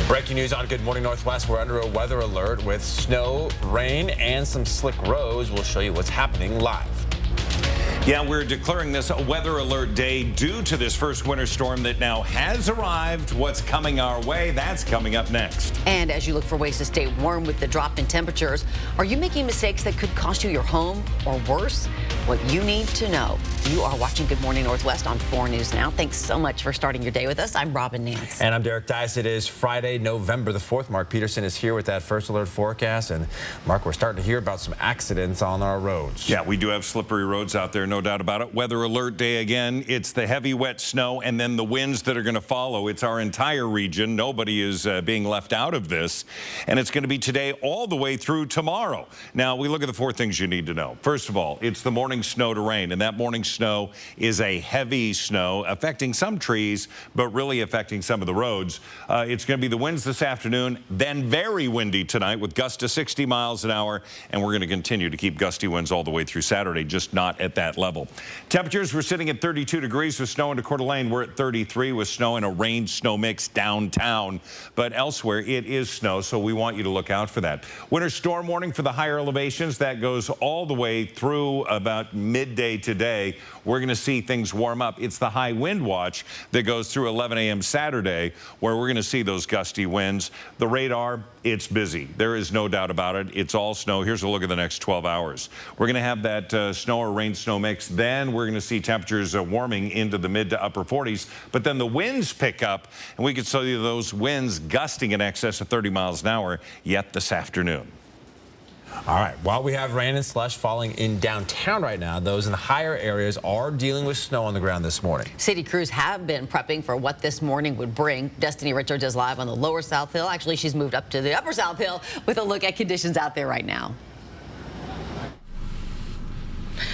Breaking news on Good Morning Northwest. We're under a weather alert with snow, rain, and some slick roads. We'll show you what's happening live. Yeah, we're declaring this a weather alert day due to this first winter storm that now has arrived. What's coming our way? That's coming up next. And as you look for ways to stay warm with the drop in temperatures, are you making mistakes that could cost you your home or worse? What you need to know. You are watching Good Morning Northwest on 4 News Now. Thanks so much for starting your day with us. I'm Robin Nance. And I'm Derek Dice. It is Friday, November the 4th. Mark Peterson is here with that first alert forecast. And Mark, we're starting to hear about some accidents on our roads. Yeah, we do have slippery roads out there, no doubt about it. Weather alert day again. It's the heavy, wet snow and then the winds that are going to follow. It's our entire region. Nobody is being left out of this. And it's going to be today all the way through tomorrow. Now, we look at the 4 things you need to know. First of all, it's the morning snow to rain. And that morning snow is a heavy snow affecting some trees, but really affecting some of the roads. It's going to be the winds this afternoon, then very windy tonight with gusts to 60 miles an hour. And we're going to continue to keep gusty winds all the way through Saturday, just not at that level. Temperatures, we're sitting at 32 degrees with snow into Coeur d'Alene. We're at 33 with snow and a rain snow mix downtown. But elsewhere, it is snow, so we want you to look out for that. Winter storm warning for the higher elevations. That goes all the way through about midday today. We're going to see things warm up. It's the high wind watch that goes through 11 a.m. Saturday, where we're going to see those gusty winds. The radar, it's busy. There is no doubt about it. It's all snow. Here's a look at the next 12 hours. We're going to have that snow or rain snow mix. Then we're going to see temperatures warming into the mid to upper 40s. But then the winds pick up, and we could see those winds gusting in excess of 30 miles an hour yet this afternoon. All right, while we have rain and slush falling in downtown right now, those in the higher areas are dealing with snow on the ground this morning. City crews have been prepping for what this morning would bring. Destiny Richards is live on the lower South Hill. Actually, she's moved up to the upper South Hill with a look at conditions out there right now.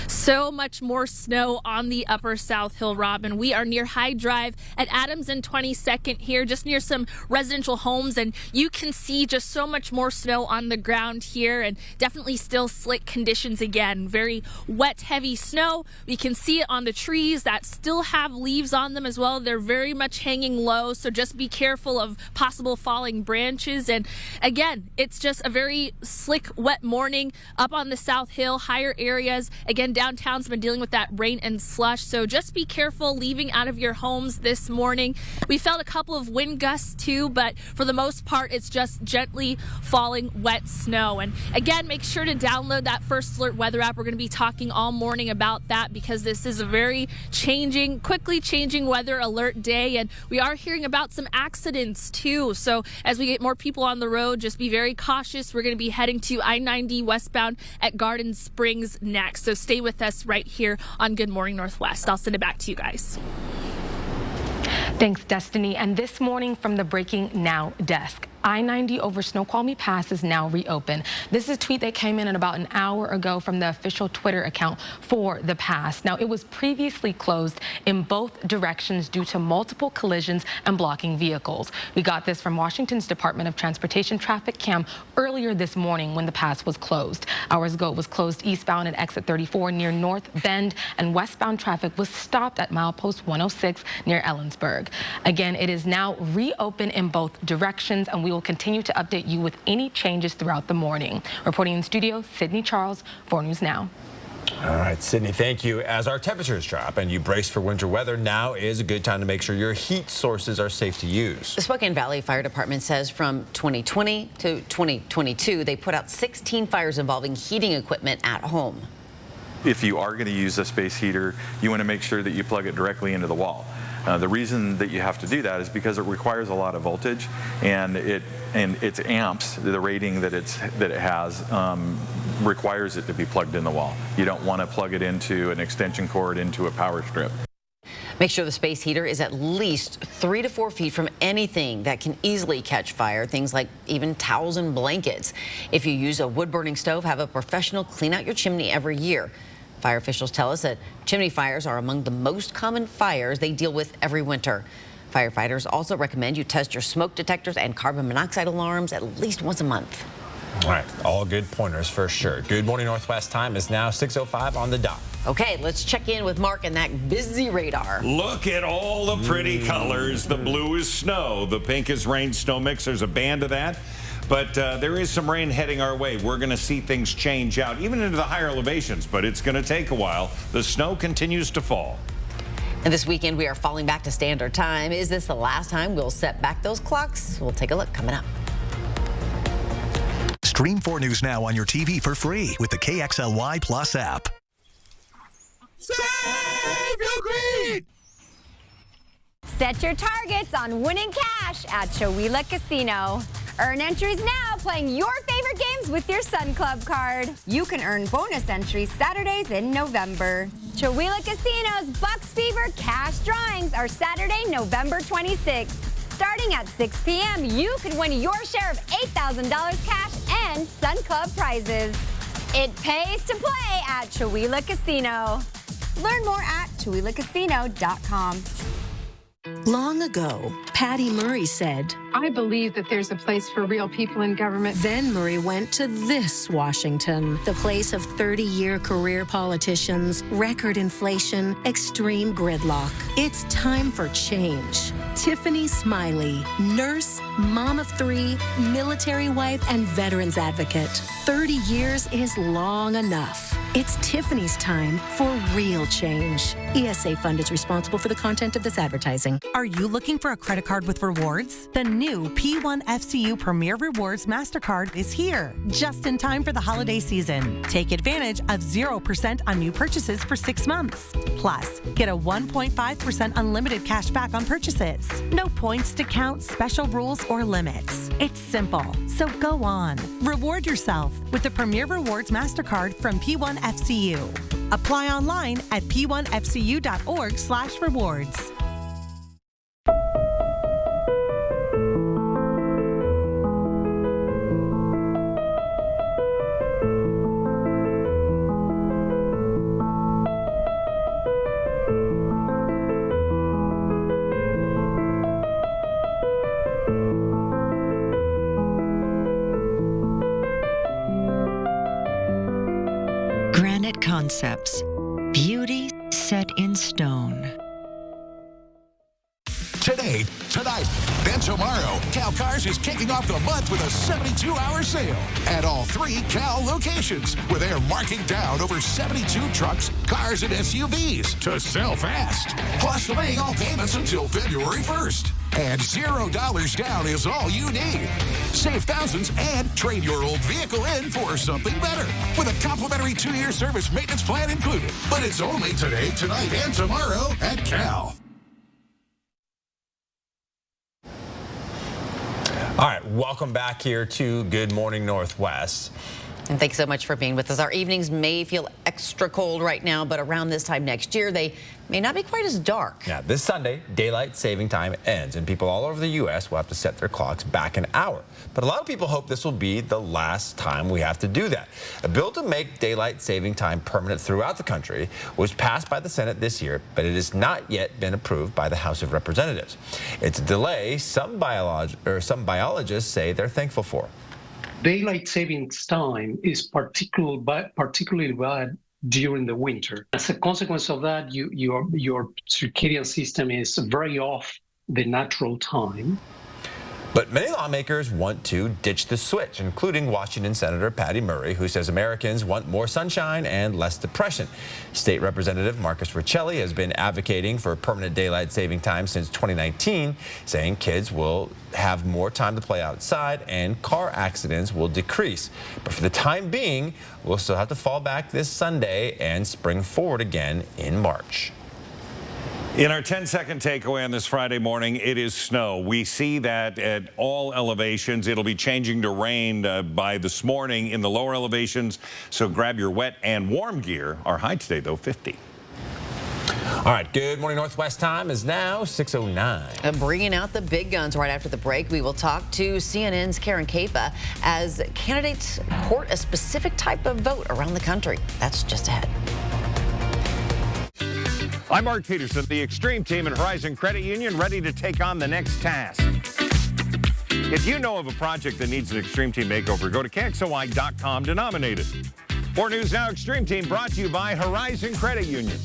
So much more snow on the upper South Hill, Robin. We are near High Drive at Adams and 22nd here, just near some residential homes, and you can see just so much more snow on the ground here, and definitely still slick conditions again. Very wet, heavy snow. We can see it on the trees that still have leaves on them as well. They're very much hanging low, so just be careful of possible falling branches. And again, it's just a very slick, wet morning up on the South Hill, higher areas. Again, downtown's been dealing with that rain and slush, so just be careful leaving out of your homes this morning. We felt a couple of wind gusts too, but for the most part, it's just gently falling wet snow. And again, make sure to download that First Alert weather app. We're going to be talking all morning about that because this is a very quickly changing weather alert day, and we are hearing about some accidents too. So as we get more people on the road, just be very cautious. We're going to be heading to I-90 westbound at Garden Springs next. So stay with us right here on Good Morning Northwest. I'll send it back to you guys. Thanks, Destiny. And this morning from the Breaking Now desk, I-90 over Snoqualmie Pass is now reopened. This is a tweet that came in at about an hour ago from the official Twitter account for the pass. Now, it was previously closed in both directions due to multiple collisions and blocking vehicles. We got this from Washington's Department of Transportation traffic cam earlier this morning when the pass was closed. Hours ago, it was closed eastbound at exit 34 near North Bend, and westbound traffic was stopped at milepost 106 near Ellensburg. Again, it is now reopened in both directions, and we will continue to update you with any changes throughout the morning. Reporting in studio, Sydney Charles, 4 News Now. All right, Sydney, thank you. As our temperatures drop and you brace for winter weather, now is a good time to make sure your heat sources are safe to use. The Spokane Valley Fire Department says from 2020 to 2022, they put out 16 fires involving heating equipment at home. If you are going to use a space heater, you want to make sure that you plug it directly into the wall. The reason that you have to do that is because it requires a lot of voltage, and its amps, the rating that it has, requires it to be plugged in the wall. You don't want to plug it into an extension cord into a power strip. Make sure the space heater is at least 3 to 4 feet from anything that can easily catch fire, things like even towels and blankets. If you use a wood-burning stove, have a professional clean out your chimney every year. Fire officials tell us that chimney fires are among the most common fires they deal with every winter. Firefighters also recommend you test your smoke detectors and carbon monoxide alarms at least once a month. All right, all good pointers for sure. Good Morning Northwest time is now 6:05 on the dot. Okay, let's check in with Mark and that busy radar. Look at all the pretty colors. The blue is snow. The pink is rain snow mix. There's a band of that. But there is some rain heading our way. We're going to see things change out, even into the higher elevations, but it's going to take a while. The snow continues to fall. And this weekend, we are falling back to standard time. Is this the last time we'll set back those clocks? We'll take a look coming up. Stream 4 News now on your TV for free with the KXLY Plus app. Save your greed! Set your targets on winning cash at Chowila Casino. Earn entries now playing your favorite games with your Sun Club card. You can earn bonus entries Saturdays in November. Chowila Casino's Bucks Fever cash drawings are Saturday, November 26th. Starting at 6 p.m., you could win your share of $8,000 cash and Sun Club prizes. It pays to play at Chowila Casino. Learn more at ChowilaCasino.com. Long ago, Patty Murray said, I believe that there's a place for real people in government. Then Murray went to this Washington, the place of 30-year career politicians, record inflation, extreme gridlock. It's time for change. Tiffany Smiley, nurse, mom of 3, military wife, and veterans advocate. 30 years is long enough. It's Tiffany's time for real change. ESA Fund is responsible for the content of this advertising. Are you looking for a credit card with rewards? The new P1FCU Premier Rewards MasterCard is here, just in time for the holiday season. Take advantage of 0% on new purchases for 6 months. Plus, get a 1.5% unlimited cash back on purchases. No points to count, special rules, or limits. It's simple, so go on. Reward yourself with the Premier Rewards MasterCard from P1FCU. Apply online at p1fcu.org/rewards. Granite Concepts. Beauty set in stone. Today, tonight, then tomorrow, Cal Cars is kicking off the month with a 72-hour sale at all 3 Cal locations, where they are marking down over 72 trucks, cars, and SUVs to sell fast. Plus, delaying all payments until February 1st. And $0 down is all you need. Save thousands and trade your old vehicle in for something better with a complimentary 2-year service maintenance plan included. But it's only today, tonight, and tomorrow at Cal. All right, welcome back here to Good Morning Northwest. And thanks so much for being with us. Our evenings may feel extra cold right now, but around this time next year, they may not be quite as dark. Yeah, this Sunday, daylight saving time ends, and people all over the U.S. will have to set their clocks back an hour. But a lot of people hope this will be the last time we have to do that. A bill to make daylight saving time permanent throughout the country was passed by the Senate this year, but it has not yet been approved by the House of Representatives. It's a delay some biologists say they're thankful for. Daylight savings time is particularly bad during the winter. As a consequence of that, your circadian system is very off the natural time. But many lawmakers want to ditch the switch, including Washington Senator Patty Murray, who says Americans want more sunshine and less depression. State Representative Marcus Riccelli has been advocating for permanent daylight saving time since 2019, saying kids will have more time to play outside and car accidents will decrease. But for the time being, we'll still have to fall back this Sunday and spring forward again in March. In our 10-second takeaway on this Friday morning, it is snow. We see that at all elevations. It'll be changing to rain by this morning in the lower elevations, so grab your wet and warm gear. Our high today, though, 50. All right, Good Morning Northwest time is now 6:09. Bringing out the big guns right after the break, we will talk to CNN's Karen Caifa as candidates court a specific type of vote around the country. That's just ahead. I'm Mark Peterson, the Extreme Team and Horizon Credit Union, ready to take on the next task. If you know of a project that needs an Extreme Team makeover, go to KXOY.com to nominate it. 4 News Now Extreme Team brought to you by Horizon Credit Union.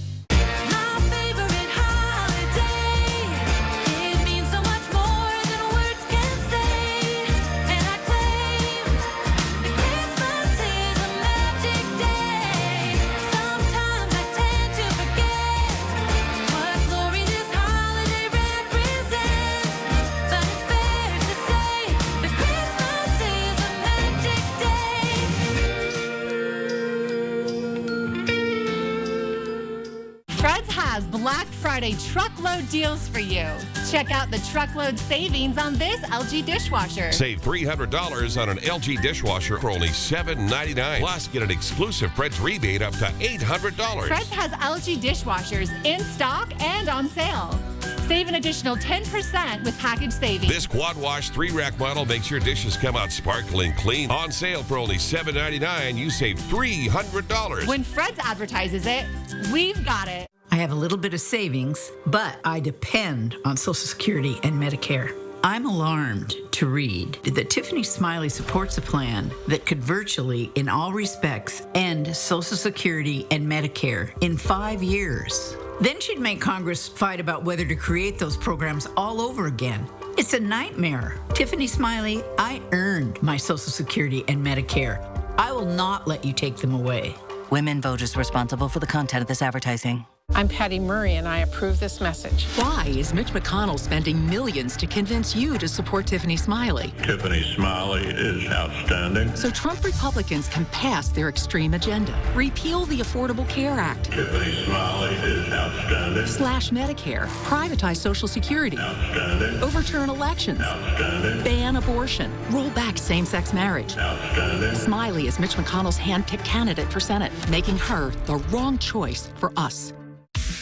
Fred's has Black Friday truckload deals for you. Check out the truckload savings on this LG dishwasher. Save $300 on an LG dishwasher for only $7.99. Plus, get an exclusive Fred's rebate up to $800. Fred's has LG dishwashers in stock and on sale. Save an additional 10% with package savings. This quad wash 3-rack model makes your dishes come out sparkling clean. On sale for only $7.99, you save $300. When Fred's advertises it, we've got it. I have a little bit of savings, but I depend on Social Security and Medicare. I'm alarmed to read that Tiffany Smiley supports a plan that could virtually, in all respects, end Social Security and Medicare in 5 years. Then she'd make Congress fight about whether to create those programs all over again. It's a nightmare. Tiffany Smiley, I earned my Social Security and Medicare. I will not let you take them away. Women voters responsible for the content of this advertising. I'm Patty Murray, and I approve this message. Why is Mitch McConnell spending millions to convince you to support Tiffany Smiley? Tiffany Smiley is outstanding. So Trump Republicans can pass their extreme agenda. Repeal the Affordable Care Act. Tiffany Smiley is outstanding. Slash Medicare. Privatize Social Security. Outstanding. Overturn elections. Outstanding. Ban abortion. Roll back same-sex marriage. Outstanding. Smiley is Mitch McConnell's hand-picked candidate for Senate, making her the wrong choice for us.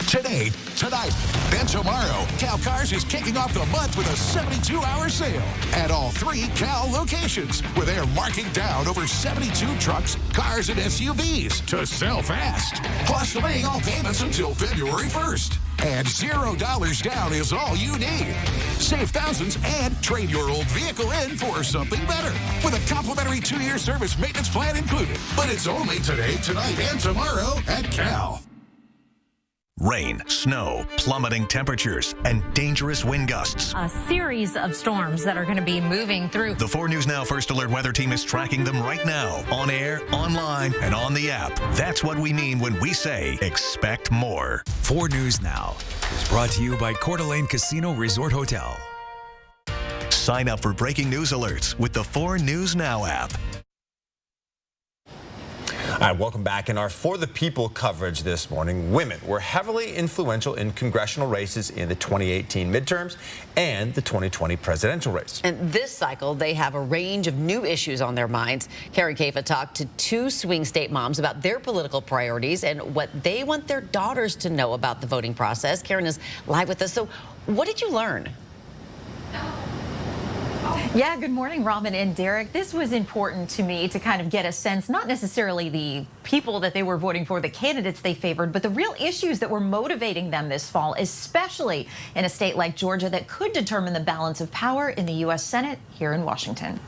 Today, tonight, then tomorrow, Cal Cars is kicking off the month with a 72-hour sale at all 3 Cal locations, where they are marking down over 72 trucks, cars, and SUVs to sell fast. Plus, delaying all payments until February 1st. And $0 down is all you need. Save thousands and trade your old vehicle in for something better with a complimentary 2-year service maintenance plan included. But it's only today, tonight, and tomorrow at Cal. Rain, snow, plummeting temperatures, and dangerous wind gusts. A series of storms that are going to be moving through. The 4 News Now First Alert Weather Team is tracking them right now, on air, online, and on the app. That's what we mean when we say expect more. 4 News Now is brought to you by Coeur d'Alene Casino Resort Hotel. Sign up for breaking news alerts with the 4 News Now app. All right, welcome back. In our For the People coverage this morning, women were heavily influential in congressional races in the 2018 midterms and the 2020 presidential race. And this cycle, they have a range of new issues on their minds. Karen Caifa talked to 2 swing state moms about their political priorities and what they want their daughters to know about the voting process. Karen is live with us. So what did you learn? Yeah, good morning, Robin and Derek. This was important to me to kind of get a sense, not necessarily the people that they were voting for, the candidates they favored, but the real issues that were motivating them this fall, especially in a state like Georgia that could determine the balance of power in the U.S. Senate here in Washington.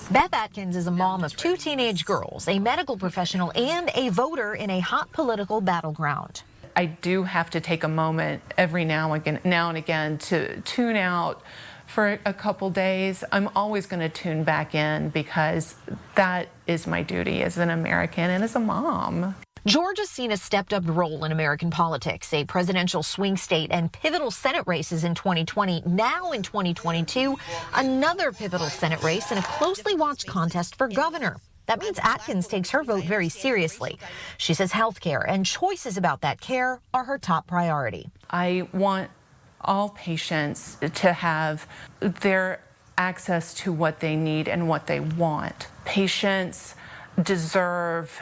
Beth Atkins is a mom of 2 teenage girls, a medical professional, and a voter in a hot political battleground. I do have to take a moment every now and again to tune out for a couple days. I'm always going to tune back in because that is my duty as an American and as a mom. Georgia's seen a stepped-up role in American politics, a presidential swing state and pivotal Senate races in 2020. Now in 2022, another pivotal Senate race and a closely watched contest for governor. That means Atkins takes her vote very seriously. She says health care and choices about that care are her top priority. I want all patients to have their access to what they need and what they want. Patients deserve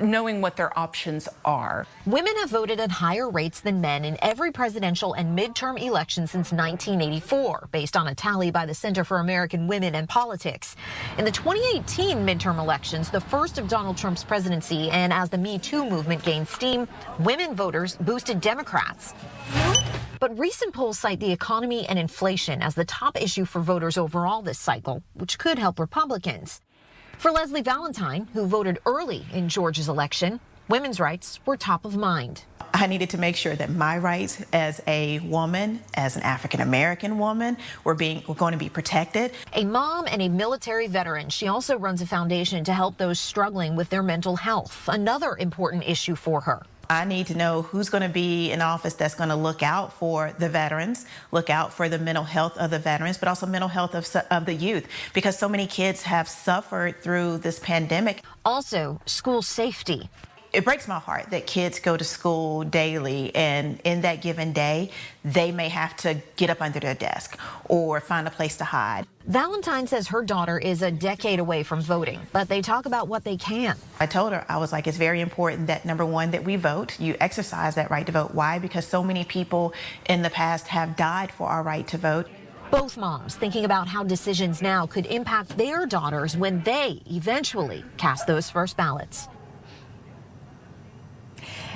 knowing what their options are. Women have voted at higher rates than men in every presidential and midterm election since 1984, based on a tally by the Center for American Women and Politics. In the 2018 midterm elections, the first of Donald Trump's presidency, and as the Me Too movement gained steam, women voters boosted Democrats. But recent polls cite the economy and inflation as the top issue for voters overall this cycle, which could help Republicans. For Leslie Valentine, who voted early in Georgia's election, women's rights were top of mind. I needed to make sure that my rights as a woman, as an African-American woman, were going to be protected. A mom and a military veteran, she also runs a foundation to help those struggling with their mental health, another important issue for her. I need to know who's going to be in office that's going to look out for the veterans, look out for the mental health of the veterans, but also mental health of the youth, because so many kids have suffered through this pandemic. Also, school safety. It breaks my heart that kids go to school daily, and in that given day, they may have to get up under their desk or find a place to hide. Valentine says her daughter is a decade away from voting, but they talk about what they can. I told her, I was like, it's very important that, number one, that we vote. You exercise that right to vote. Why? Because so many people in the past have died for our right to vote. Both moms thinking about how decisions now could impact their daughters when they eventually cast those first ballots.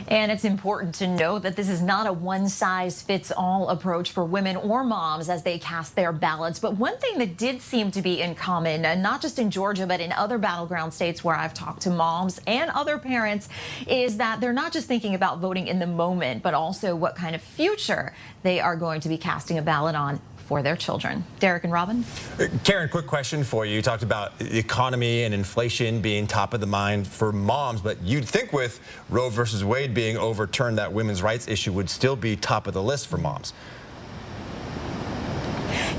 And it's important to know that this is not a one-size-fits-all approach for women or moms as they cast their ballots. But one thing that did seem to be in common, not just in Georgia, but in other battleground states where I've talked to moms and other parents, is that they're not just thinking about voting in the moment, but also what kind of future they are going to be casting a ballot on for their children. Derek and Robin? Karen, quick question for you. You talked about the economy and inflation being top of the mind for moms, but you'd think with Roe versus Wade being overturned, that women's rights issue would still be top of the list for moms.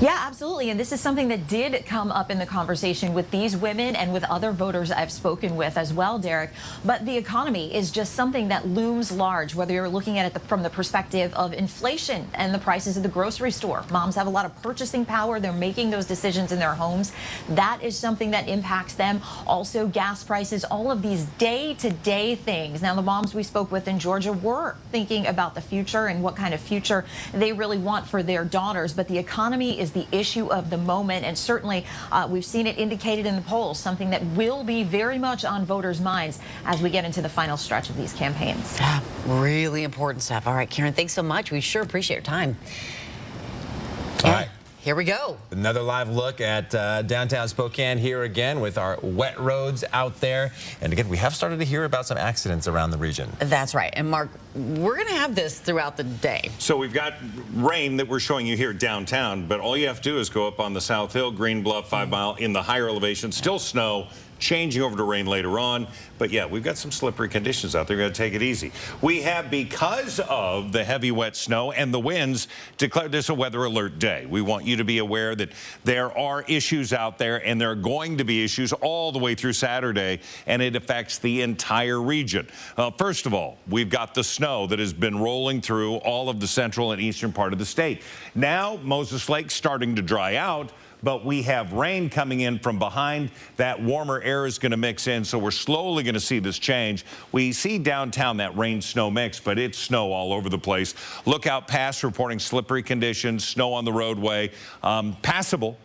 Yeah, absolutely. And this is something that did come up in the conversation with these women and with other voters I've spoken with as well, Derek. But the economy is just something that looms large, whether you're looking at it from the perspective of inflation and the prices of the grocery store. Moms have a lot of purchasing power. They're making those decisions in their homes. That is something that impacts them. Also, gas prices, all of these day-to-day things. Now, the moms we spoke with in Georgia were thinking about the future and what kind of future they really want for their daughters. But the economy is the issue of the moment, and certainly we've seen it indicated in the polls, something that will be very much on voters' minds as we get into the final stretch of these campaigns. Really important stuff. All right, Karen, thanks so much. We sure appreciate your time. All right. Here we go. Another live look at downtown Spokane here again with our wet roads out there. And again, we have started to hear about some accidents around the region. That's right. And Mark, we're going to have this throughout the day. So we've got rain that we're showing you here downtown, but all you have to do is go up on the South Hill, Green Bluff, 5 Mile in the higher elevation. Still snow. Changing over to rain later on. But yeah, we've got some slippery conditions out there. We've got to take it easy. We have, because of the heavy wet snow and the winds, declared this a weather alert day. We want you to be aware that there are issues out there, and there are going to be issues all the way through Saturday, and it affects the entire region. First of all, we've got the snow that has been rolling through all of the central and eastern part of the state. Now, Moses Lake's starting to dry out, but we have rain coming in from behind. That warmer air is going to mix in, so we're slowly going to see this change. We see downtown that rain-snow mix, but it's snow all over the place. Lookout Pass reporting slippery conditions, snow on the roadway, passable.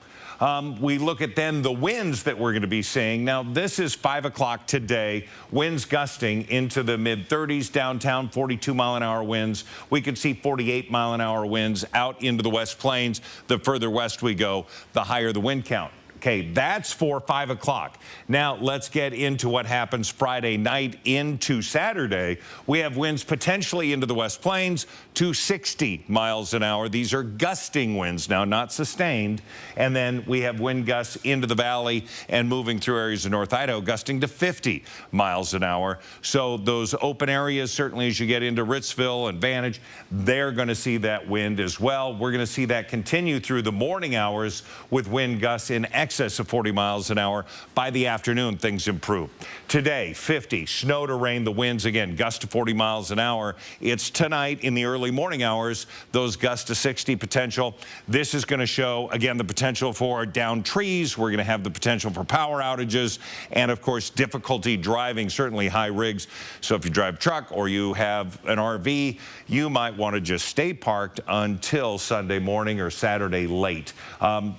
We look at then the winds that we're going to be seeing. Now, this is 5 o'clock today. Winds gusting into the mid-30s downtown, 42-mile-an-hour winds. We could see 48-mile-an-hour winds out into the West Plains. The further west we go, the higher the wind count. Okay, that's for 5 o'clock. Now, let's get into what happens Friday night into Saturday. We have winds potentially into the West Plains to 60 miles an hour. These are gusting winds now, not sustained. And then we have wind gusts into the valley and moving through areas of North Idaho, gusting to 50 miles an hour. So those open areas, certainly as you get into Ritzville and Vantage, they're going to see that wind as well. We're going to see that continue through the morning hours with wind gusts in excess of 40 miles an hour. By the afternoon, things improve. Today, 50, snow to rain, the winds again, gusts to 40 miles an hour. It's tonight in the early morning hours, those gusts to 60 potential. This is going to show, again, the potential for downed trees. We're going to have the potential for power outages and, of course, difficulty driving, certainly high rigs. So if you drive a truck or you have an RV, you might want to just stay parked until Sunday morning or Saturday late.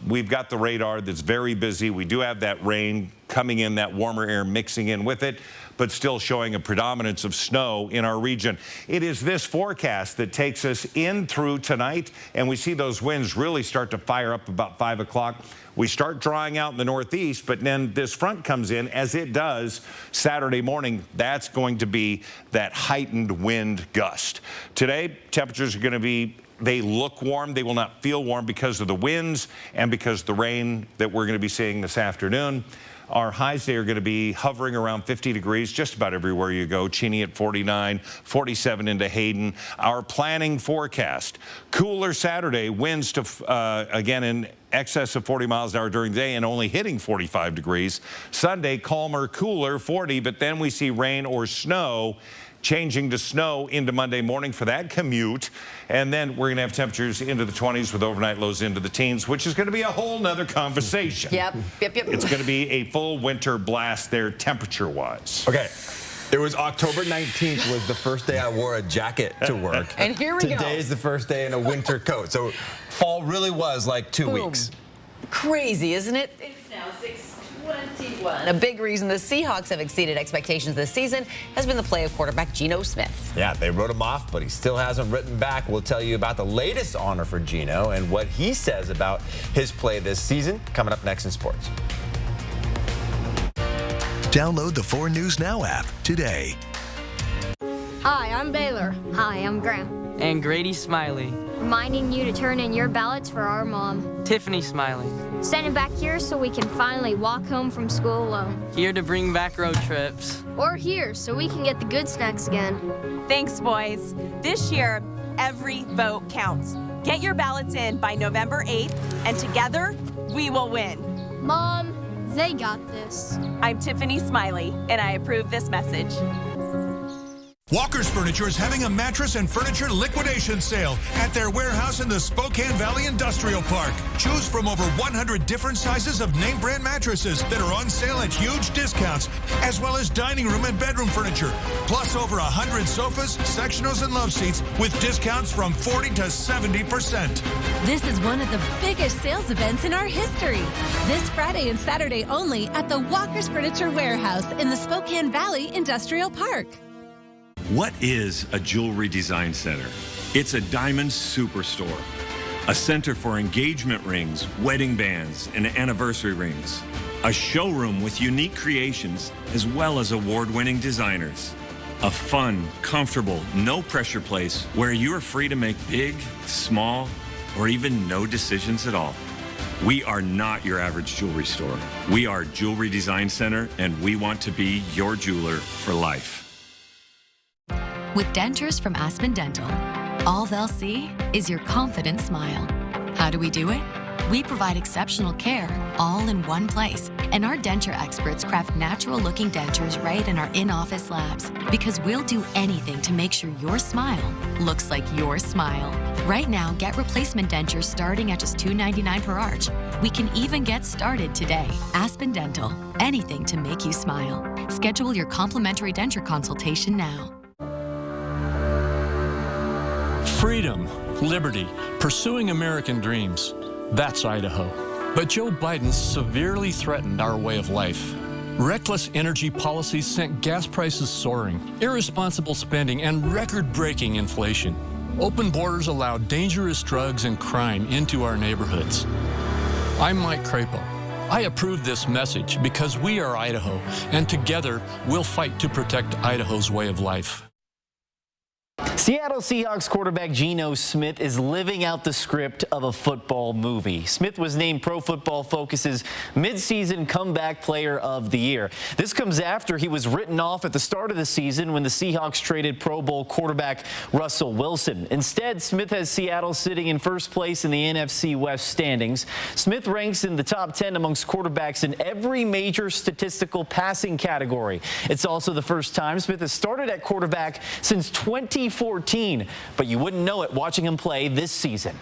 We've got the radar that's very very busy. We do have that rain coming in, that warmer air mixing in with it, but still showing a predominance of snow in our region. It is this forecast that takes us in through tonight, and we see those winds really start to fire up about 5 o'clock. We start drying out in the northeast, but then this front comes in, as it does Saturday morning. That's going to be that heightened wind gust. Today, temperatures are going to be, they look warm. They will not feel warm because of the winds and because of the rain that we're going to be seeing this afternoon. Our highs today are going to be hovering around 50 degrees just about everywhere you go. Cheney at 49, 47 into Hayden. Our planning forecast, cooler Saturday, winds to, again, in excess of 40 miles an hour during the day and only hitting 45 degrees. Sunday, calmer, cooler, 40, but then we see rain or snow, changing to snow into Monday morning for that commute. And then we're going to have temperatures into the 20s with overnight lows into the teens, which is going to be a whole nother conversation. Yep. It's going to be a full winter blast there temperature-wise. Okay. It was October 19th was the first day I wore a jacket to work. And here we go. Today's the first day in a winter coat. So fall really was like 2 weeks. Crazy, isn't it? It's now 6:21. A big reason the Seahawks have exceeded expectations this season has been the play of quarterback Geno Smith. Yeah, they wrote him off, but he still hasn't written back. We'll tell you about the latest honor for Geno and what he says about his play this season, coming up next in sports. Download the 4 News Now app today. Hi, I'm Baylor. Hi, I'm Graham. And Grady Smiley. Reminding you to turn in your ballots for our mom. Tiffany Smiley. Send it back here so we can finally walk home from school alone. Here to bring back road trips. Or here so we can get the good snacks again. Thanks, boys. This year, every vote counts. Get your ballots in by November 8th, and together, we will win. Mom, they got this. I'm Tiffany Smiley, and I approve this message. Walker's Furniture is having a mattress and furniture liquidation sale at their warehouse in the Spokane Valley Industrial Park. Choose from over 100 different sizes of name brand mattresses that are on sale at huge discounts, as well as dining room and bedroom furniture, plus over 100 sofas, sectionals, and love seats with discounts from 40 to 70%. This is one of the biggest sales events in our history. This Friday and Saturday only at the Walker's Furniture Warehouse in the Spokane Valley Industrial Park. What is a jewelry design center? It's a diamond superstore, a center for engagement rings, wedding bands, and anniversary rings, a showroom with unique creations as well as award-winning designers, a fun, comfortable, no-pressure place where you are free to make big, small, or even no decisions at all. We are not your average jewelry store. We are Jewelry Design Center, and we want to be your jeweler for life. With dentures from Aspen Dental, all they'll see is your confident smile. How do we do it? We provide exceptional care all in one place, and our denture experts craft natural-looking dentures right in our in-office labs, because we'll do anything to make sure your smile looks like your smile. Right now, get replacement dentures starting at just $2.99 per arch. We can even get started today. Aspen Dental, anything to make you smile. Schedule your complimentary denture consultation now. Freedom, liberty, pursuing American dreams. That's Idaho. But Joe Biden severely threatened our way of life. Reckless energy policies sent gas prices soaring, irresponsible spending, and record-breaking inflation. Open borders allowed dangerous drugs and crime into our neighborhoods. I'm Mike Crapo. I approve this message because we are Idaho, and together we'll fight to protect Idaho's way of life. Seattle Seahawks quarterback Geno Smith is living out the script of a football movie. Smith was named Pro Football Focus's midseason comeback player of the year. This comes after he was written off at the start of the season when the Seahawks traded Pro Bowl quarterback Russell Wilson. Instead, Smith has Seattle sitting in first place in the NFC West standings. Smith ranks in the top 10 amongst quarterbacks in every major statistical passing category. It's also the first time Smith has started at quarterback since 2014, but you wouldn't know it watching him play this season.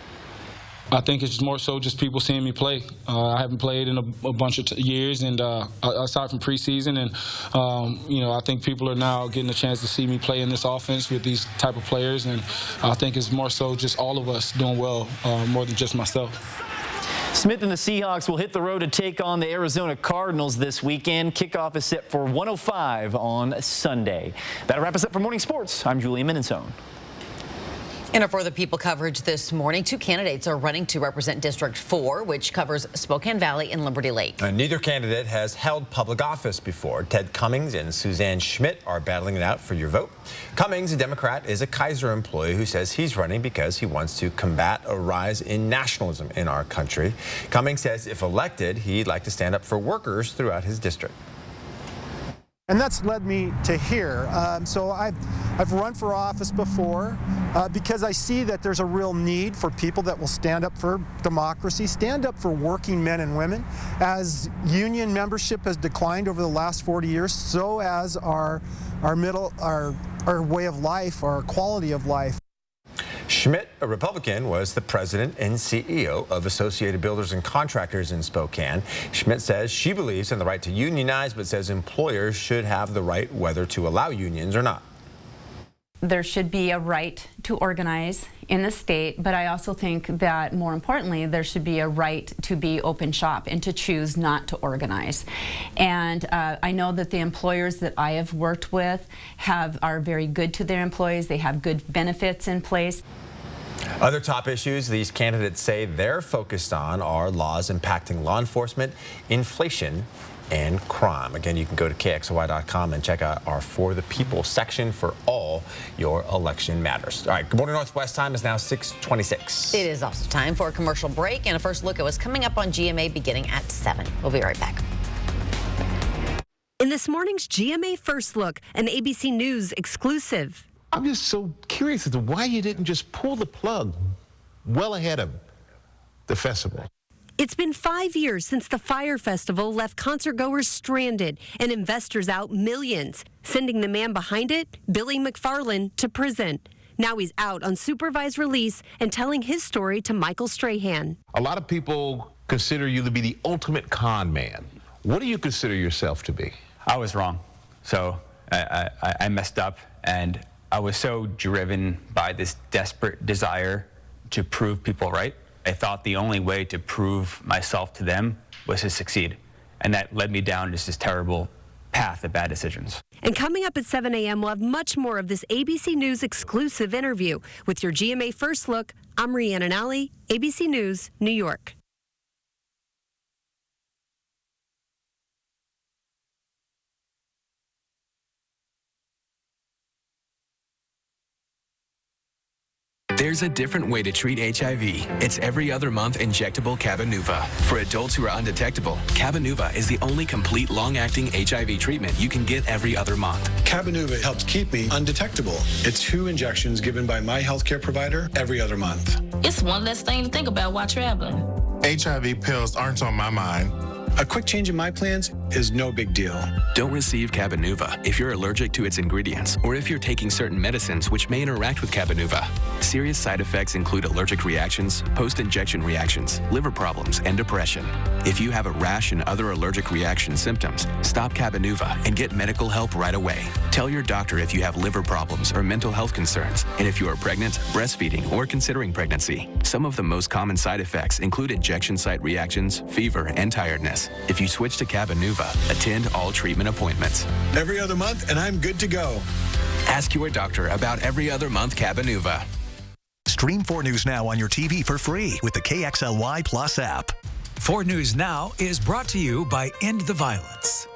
I think it's more so just people seeing me play. I haven't played in a bunch of years, and aside from preseason, and you know, I think people are now getting a chance to see me play in this offense with these type of players, and I think it's more so just all of us doing well, more than just myself. Smith and the Seahawks will hit the road to take on the Arizona Cardinals this weekend. Kickoff is set for 1:05 on Sunday. That'll wrap us up for Morning Sports. I'm Julian Minnesone. In our For the People coverage this morning, 2 candidates are running to represent District 4, which covers Spokane Valley and Liberty Lake. Neither candidate has held public office before. Ted Cummings and Suzanne Schmidt are battling it out for your vote. Cummings, a Democrat, is a Kaiser employee who says he's running because he wants to combat a rise in nationalism in our country. Cummings says if elected, he'd like to stand up for workers throughout his district. And that's led me to here. So I've run for office before because I see that there's a real need for people that will stand up for democracy, stand up for working men and women. As union membership has declined over the last 40 years, so has our way of life, our quality of life. Schmidt, a Republican, was the president and CEO of Associated Builders and Contractors in Spokane. Schmidt says she believes in the right to unionize, but says employers should have the right whether to allow unions or not. There should be a right to organize in the state, but I also think that more importantly, there should be a right to be open shop and to choose not to organize. And I know that the employers that I have worked with are very good to their employees. They have good benefits in place. Other top issues these candidates say they're focused on are laws impacting law enforcement, inflation, and crime. Again, you can go to KXLY.com and check out our For the People section for all your election matters. All right, Good Morning Northwest time is now 6:26. It is also time for a commercial break and a first look at what's coming up on GMA beginning at 7. We'll be right back. In this morning's GMA First Look, an ABC News exclusive. I'm just so curious as to why you didn't just pull the plug well ahead of the festival. It's been 5 years since the Fire Festival left concertgoers stranded and investors out millions, sending the man behind it, Billy McFarland, to prison. Now he's out on supervised release and telling his story to Michael Strahan. A lot of people consider you to be the ultimate con man. What do you consider yourself to be? I was wrong. So I messed up, and I was so driven by this desperate desire to prove people right. I thought the only way to prove myself to them was to succeed. And that led me down just this terrible path of bad decisions. And coming up at 7 a.m., we'll have much more of this ABC News exclusive interview. With your GMA First Look, I'm Rhiannon Alley, ABC News, New York. There's a different way to treat HIV. It's every other month injectable Cabenuva. For adults who are undetectable, Cabenuva is the only complete long-acting HIV treatment you can get every other month. Cabenuva helps keep me undetectable. It's 2 injections given by my healthcare provider every other month. It's one less thing to think about while traveling. HIV pills aren't on my mind. A quick change in my plans is no big deal. Don't receive Cabenuva if you're allergic to its ingredients or if you're taking certain medicines which may interact with Cabenuva. Serious side effects include allergic reactions, post-injection reactions, liver problems, and depression. If you have a rash and other allergic reaction symptoms, stop Cabenuva and get medical help right away. Tell your doctor if you have liver problems or mental health concerns, and if you are pregnant, breastfeeding, or considering pregnancy. Some of the most common side effects include injection site reactions, fever, and tiredness. If you switch to Cabenuva, attend all treatment appointments. Every other month, and I'm good to go. Ask your doctor about every other month Cabenuva. Stream 4 News Now on your TV for free with the KXLY Plus app. 4 News Now is brought to you by End the Violence.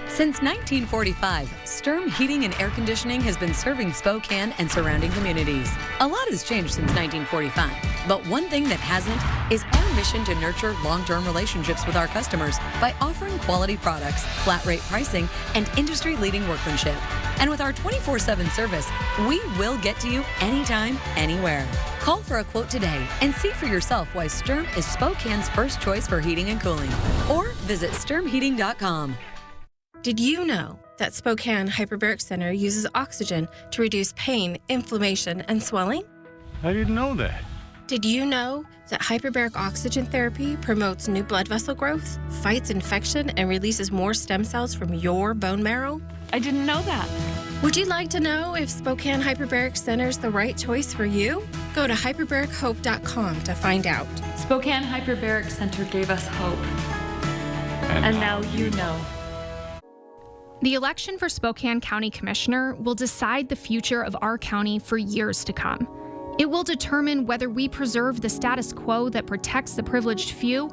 Since 1945, Sturm Heating and Air Conditioning has been serving Spokane and surrounding communities. A lot has changed since 1945, but one thing that hasn't is our mission to nurture long-term relationships with our customers by offering quality products, flat rate pricing, and industry-leading workmanship. And with our 24/7 service, we will get to you anytime, anywhere. Call for a quote today and see for yourself why Sturm is Spokane's first choice for heating and cooling. Or visit sturmheating.com. Did you know that Spokane Hyperbaric Center uses oxygen to reduce pain, inflammation, and swelling? I didn't know that. Did you know that hyperbaric oxygen therapy promotes new blood vessel growth, fights infection, and releases more stem cells from your bone marrow? I didn't know that. Would you like to know if Spokane Hyperbaric Center is the right choice for you? Go to hyperbarichope.com to find out. Spokane Hyperbaric Center gave us hope. And now you know. The election for Spokane County Commissioner will decide the future of our county for years to come. It will determine whether we preserve the status quo that protects the privileged few,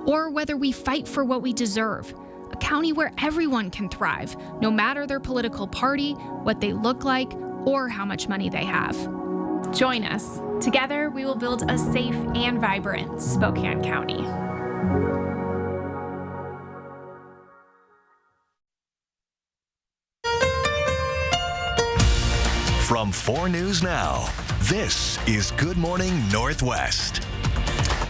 or whether we fight for what we deserve. A county where everyone can thrive, no matter their political party, what they look like, or how much money they have. Join us. Together, we will build a safe and vibrant Spokane County. From 4 News Now, this is Good Morning Northwest.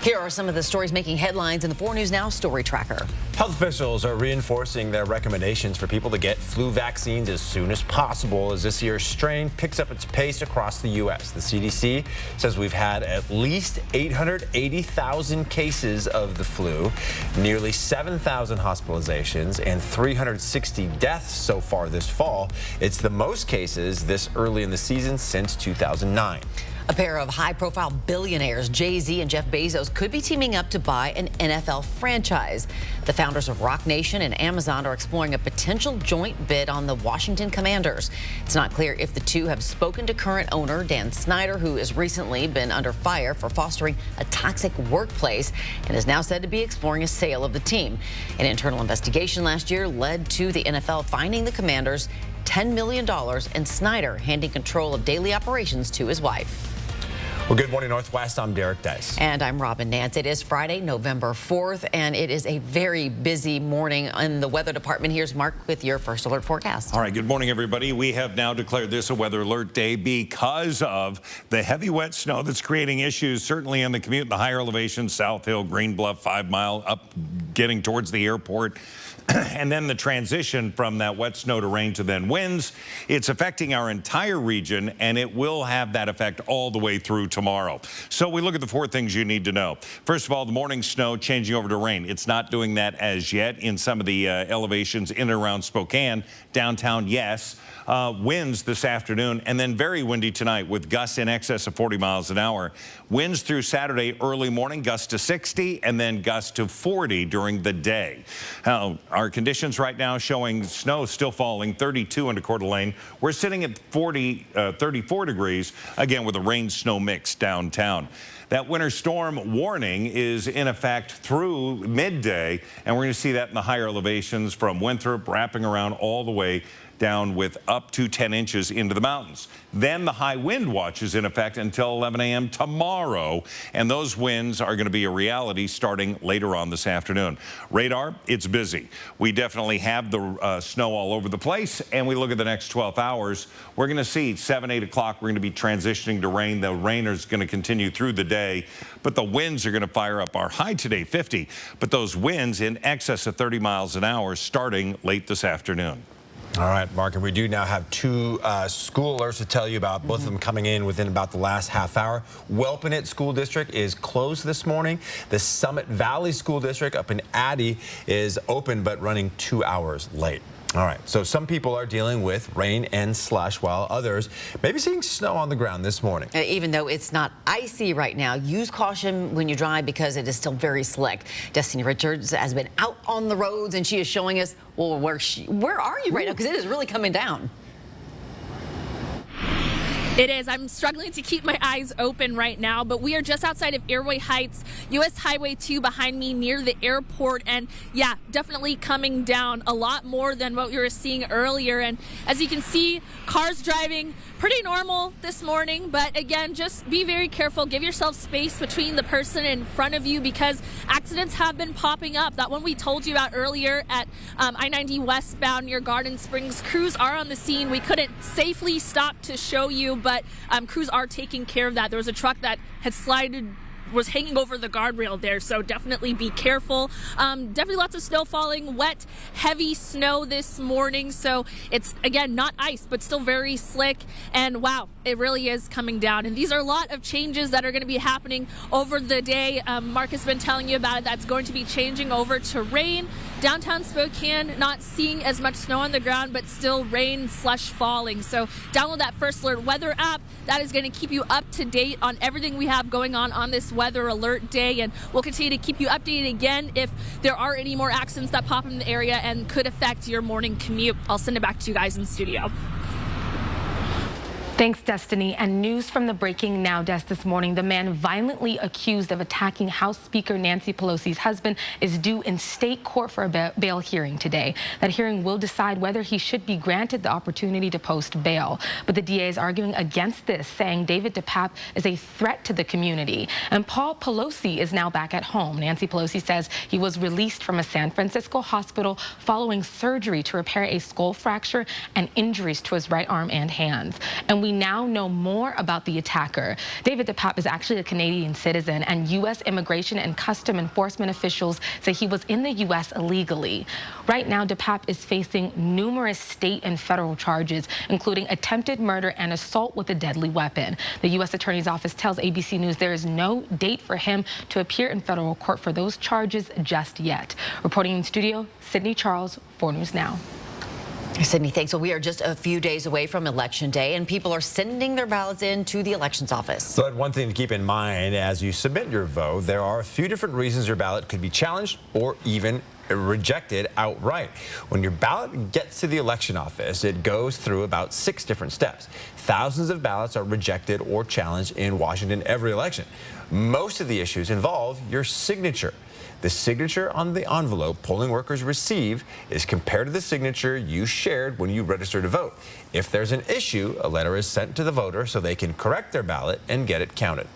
Here are some of the stories making headlines in the 4 News Now Story Tracker. Health officials are reinforcing their recommendations for people to get flu vaccines as soon as possible as this year's strain picks up its pace across the U.S. The CDC says we've had at least 880,000 cases of the flu, nearly 7,000 hospitalizations, and 360 deaths so far this fall. It's the most cases this early in the season since 2009. A pair of high-profile billionaires, Jay-Z and Jeff Bezos, could be teaming up to buy an NFL franchise. The founders of Rock Nation and Amazon are exploring a potential joint bid on the Washington Commanders. It's not clear if the two have spoken to current owner Dan Snyder, who has recently been under fire for fostering a toxic workplace and is now said to be exploring a sale of the team. An internal investigation last year led to the NFL fining the Commanders $10 million and Snyder handing control of daily operations to his wife. Well, good morning, Northwest. I'm Derek Dice. And I'm Robin Nance. It is Friday, November 4th, and it is a very busy morning in the weather department. Here's Mark with your first alert forecast. All right, good morning, everybody. We have now declared this a weather alert day because of the heavy wet snow that's creating issues, certainly in the commute in the higher elevations, South Hill, Green Bluff, 5 Mile, up getting towards the airport. And then the transition from that wet snow to rain to then winds. It's affecting our entire region, and it will have that effect all the way through tomorrow. So we look at the 4 things you need to know. First of all, the morning snow changing over to rain. It's not doing that as yet in some of the elevations in and around Spokane. Downtown, yes. Winds this afternoon, and then very windy tonight with gusts in excess of 40 miles an hour. Winds through Saturday early morning, gusts to 60, and then gusts to 40 during the day. Our conditions right now showing snow still falling, 32 into Coeur d'Alene. We're sitting at 34 degrees, again with a rain-snow mix downtown. That winter storm warning is in effect through midday, and we're going to see that in the higher elevations from Winthrop wrapping around all the way down with up to 10 inches into the mountains. Then the high wind watch is in effect until 11 a.m. tomorrow, and those winds are going to be a reality starting later on this afternoon. Radar, it's busy. We definitely have the snow all over the place, and we look at the next 12 hours. We're going to see 7, 8 o'clock, we're going to be transitioning to rain. The rain is going to continue through the day, but the winds are going to fire up. Our high today, 50, but those winds in excess of 30 miles an hour starting late this afternoon. All right, Mark, and we do now have 2 school alerts to tell you about, both of them coming in within about the last half hour. Welpinette School District is closed this morning. The Summit Valley School District up in Addy is open but running 2 hours late. All right, so some people are dealing with rain and slush, while others may be seeing snow on the ground this morning. Even though it's not icy right now, use caution when you drive because it is still very slick. Destiny Richards has been out on the roads, and she is showing us, well, where are you right now? Because it is really coming down. It is. I'm struggling to keep my eyes open right now, but we are just outside of Airway Heights, U.S. Highway 2 behind me near the airport. And yeah, definitely coming down a lot more than what we were seeing earlier. And as you can see, cars driving pretty normal this morning. But again, just be very careful. Give yourself space between the person in front of you because accidents have been popping up. That one we told you about earlier at I-90 westbound near Garden Springs. Crews are on the scene. We couldn't safely stop to show you, but crews are taking care of that. There was a truck that had was hanging over the guardrail there, so definitely be careful. Definitely lots of snow falling, wet, heavy snow this morning, so it's, again, not ice, but still very slick. And wow, it really is coming down. And these are a lot of changes that are going to be happening over the day. Mark has been telling you about it. That's going to be changing over to rain. Downtown Spokane, not seeing as much snow on the ground, but still rain, slush falling. So download that First Alert Weather app. That is going to keep you up to date on everything we have going on this weather alert day. And we'll continue to keep you updated again if there are any more accidents that pop in the area and could affect your morning commute. I'll send it back to you guys in studio. Thanks, Destiny. And news from the Breaking Now desk this morning. The man violently accused of attacking House Speaker Nancy Pelosi's husband is due in state court for a bail hearing today. That hearing will decide whether he should be granted the opportunity to post bail. But the DA is arguing against this, saying David DePape is a threat to the community. And Paul Pelosi is now back at home. Nancy Pelosi says he was released from a San Francisco hospital following surgery to repair a skull fracture and injuries to his right arm and hands. And we now know more about the attacker. David DePape is actually a Canadian citizen, and U.S. Immigration and Custom Enforcement officials say he was in the U.S. illegally. Right now, DePape is facing numerous state and federal charges, including attempted murder and assault with a deadly weapon. The U.S. Attorney's Office tells ABC News there is no date for him to appear in federal court for those charges just yet. Reporting in studio, Sydney Charles, 4 News Now. Sydney, thanks. So we are just a few days away from Election Day, and people are sending their ballots in to the elections office. But one thing to keep in mind as you submit your vote, there are a few different reasons your ballot could be challenged or even rejected outright. When your ballot gets to the election office, it goes through about 6 different steps. Thousands of ballots are rejected or challenged in Washington every election. Most of the issues involve your signature. The signature on the envelope polling workers receive is compared to the signature you shared when you registered to vote. If there's an issue, a letter is sent to the voter so they can correct their ballot and get it counted.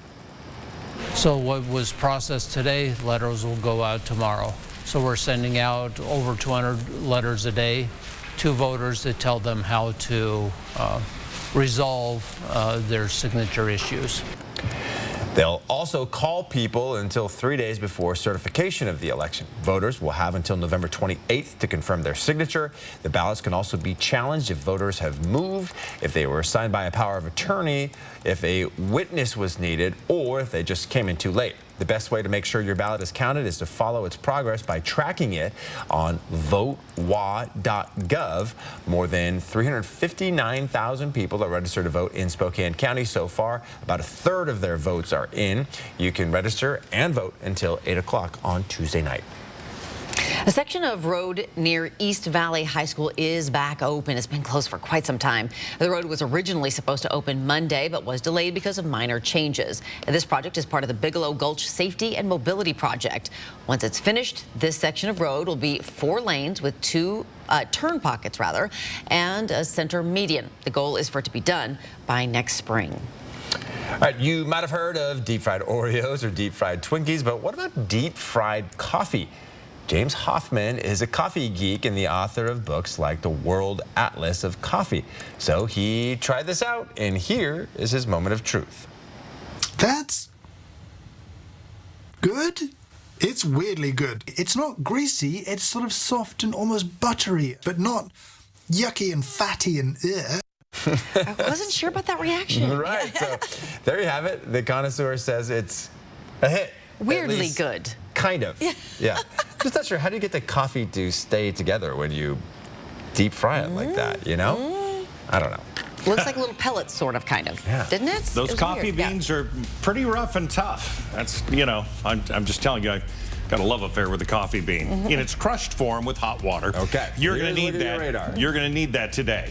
So what was processed today, letters will go out tomorrow. So we're sending out over 200 letters a day to voters that tell them how to resolve their signature issues. They'll also call people until 3 days before certification of the election. Voters will have until November 28th to confirm their signature. The ballots can also be challenged if voters have moved, if they were assigned by a power of attorney, if a witness was needed, or if they just came in too late. The best way to make sure your ballot is counted is to follow its progress by tracking it on votewa.gov. More than 359,000 people are registered to vote in Spokane County so far. About a third of their votes are in. You can register and vote until 8 o'clock on Tuesday night. A section of road near East Valley High School is back open. It's been closed for quite some time. The road was originally supposed to open Monday, but was delayed because of minor changes. And this project is part of the Bigelow Gulch Safety and Mobility Project. Once it's finished, this section of road will be 4 lanes with 2 turn pockets, and a center median. The goal is for it to be done by next spring. All right, you might have heard of deep fried Oreos or deep fried Twinkies, but what about deep fried coffee? James Hoffman is a coffee geek and the author of books like The World Atlas of Coffee. So he tried this out, and here is his moment of truth. That's good. It's weirdly good. It's not greasy, it's sort of soft and almost buttery, but not yucky and fatty and ugh. I wasn't sure about that reaction. Right, so there you have it. The connoisseur says it's a hit. Weirdly good. Kind of. Yeah. Just not sure. How do you get the coffee to stay together when you deep fry it like that, you know? I don't know. Looks like little pellets, sort of, kind of. Yeah. Didn't it? Those coffee beans are pretty rough and tough. That's, you know, I'm just telling you, I've got a love affair with the coffee bean in its crushed form with hot water. Okay. You're going to need that. You're going to need that today.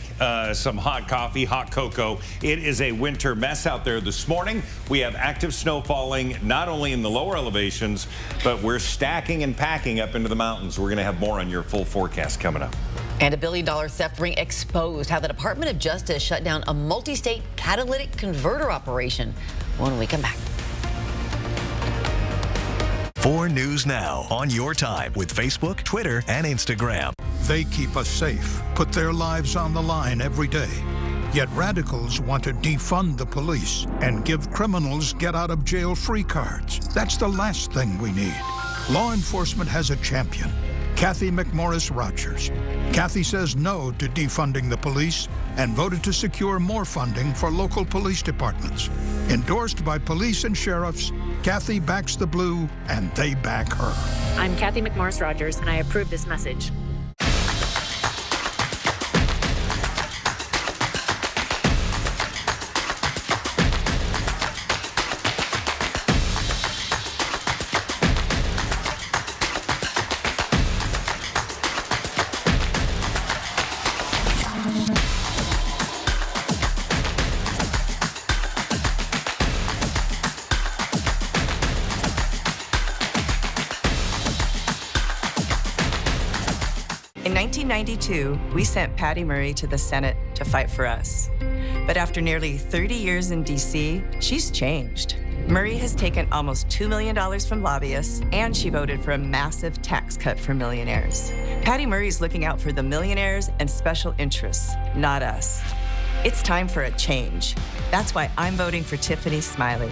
Some hot coffee, hot cocoa. It is a winter mess out there this morning. We have active snow falling not only in the lower elevations, but we're stacking and packing up into the mountains. We're going to have more on your full forecast coming up. And a $1 billion theft ring exposed. How the Department of Justice shut down a multi-state catalytic converter operation. When we come back. 4 News Now on your time with Facebook, Twitter, and Instagram. They keep us safe, put their lives on the line every day. Yet radicals want to defund the police and give criminals get-out-of-jail-free cards. That's the last thing we need. Law enforcement has a champion. Cathy McMorris Rodgers. Cathy says no to defunding the police and voted to secure more funding for local police departments. Endorsed by police and sheriffs, Cathy backs the blue and they back her. I'm Cathy McMorris Rodgers, and I approve this message. In 1992, we sent Patty Murray to the Senate to fight for us. But after nearly 30 years in D.C., she's changed. Murray has taken almost $2 million from lobbyists, and she voted for a massive tax cut for millionaires. Patty Murray's looking out for the millionaires and special interests, not us. It's time for a change. That's why I'm voting for Tiffany Smiley.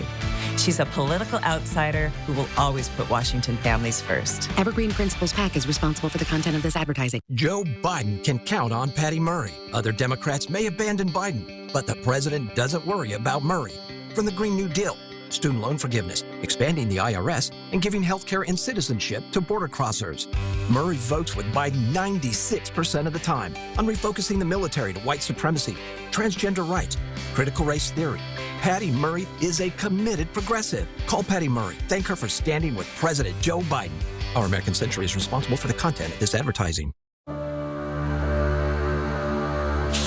She's a political outsider who will always put Washington families first. Evergreen Principles PAC is responsible for the content of this advertising. Joe Biden can count on Patty Murray. Other Democrats may abandon Biden, but the president doesn't worry about Murray. From the Green New Deal, student loan forgiveness, expanding the IRS, and giving health care and citizenship to border crossers. Murray votes with Biden 96% of the time on refocusing the military to white supremacy, transgender rights, critical race theory. Patty Murray is a committed progressive. Call Patty Murray. Thank her for standing with President Joe Biden. Our American Century is responsible for the content of this advertising.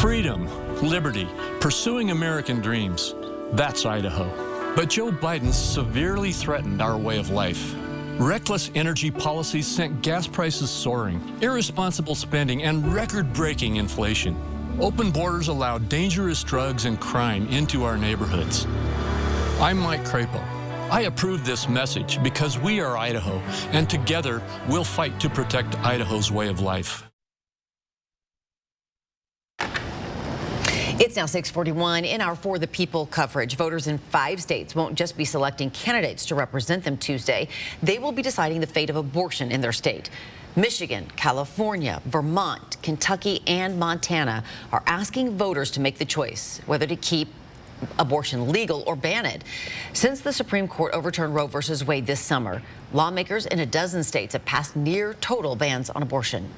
Freedom, liberty, pursuing American dreams. That's Idaho. But Joe Biden severely threatened our way of life. Reckless energy policies sent gas prices soaring, irresponsible spending, and record-breaking inflation. Open borders allowed dangerous drugs and crime into our neighborhoods. I'm Mike Crapo. I approve this message because we are Idaho, and together we'll fight to protect Idaho's way of life. It's now 6:41 in our For the People coverage. Voters in 5 states won't just be selecting candidates to represent them Tuesday. They will be deciding the fate of abortion in their state. Michigan, California, Vermont, Kentucky, and Montana are asking voters to make the choice whether to keep abortion legal or ban it. Since the Supreme Court overturned Roe v. Wade this summer, lawmakers in a dozen states have passed near total bans on abortion.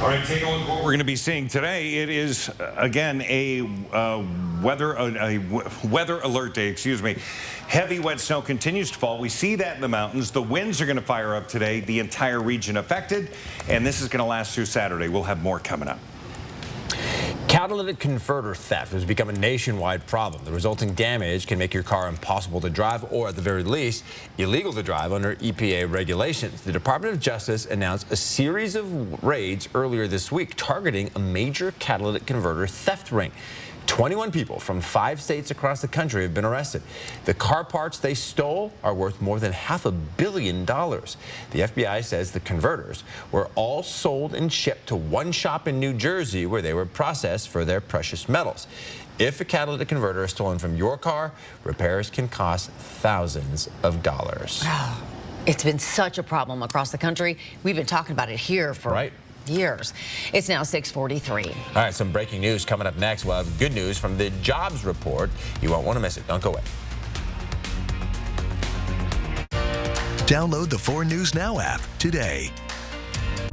All right, take a look at what we're going to be seeing today. It is, again, a weather alert day, excuse me. Heavy wet snow continues to fall. We see that in the mountains. The winds are going to fire up today, the entire region affected, and this is going to last through Saturday. We'll have more coming up. Catalytic converter theft has become a nationwide problem. The resulting damage can make your car impossible to drive, or at the very least, illegal to drive under EPA regulations. The Department of Justice announced a series of raids earlier this week targeting a major catalytic converter theft ring. 21 people from 5 states across the country have been arrested. The car parts they stole are worth more than $500 million. The FBI says the converters were all sold and shipped to one shop in New Jersey where they were processed for their precious metals. If a catalytic converter is stolen from your car, repairs can cost thousands of dollars. It's been such a problem across the country. We've been talking about it here for years. It's now 6:43. All right, some breaking news coming up next. We'll have good news from the jobs report. You won't want to miss it. Don't go away. Download the 4 News Now app today.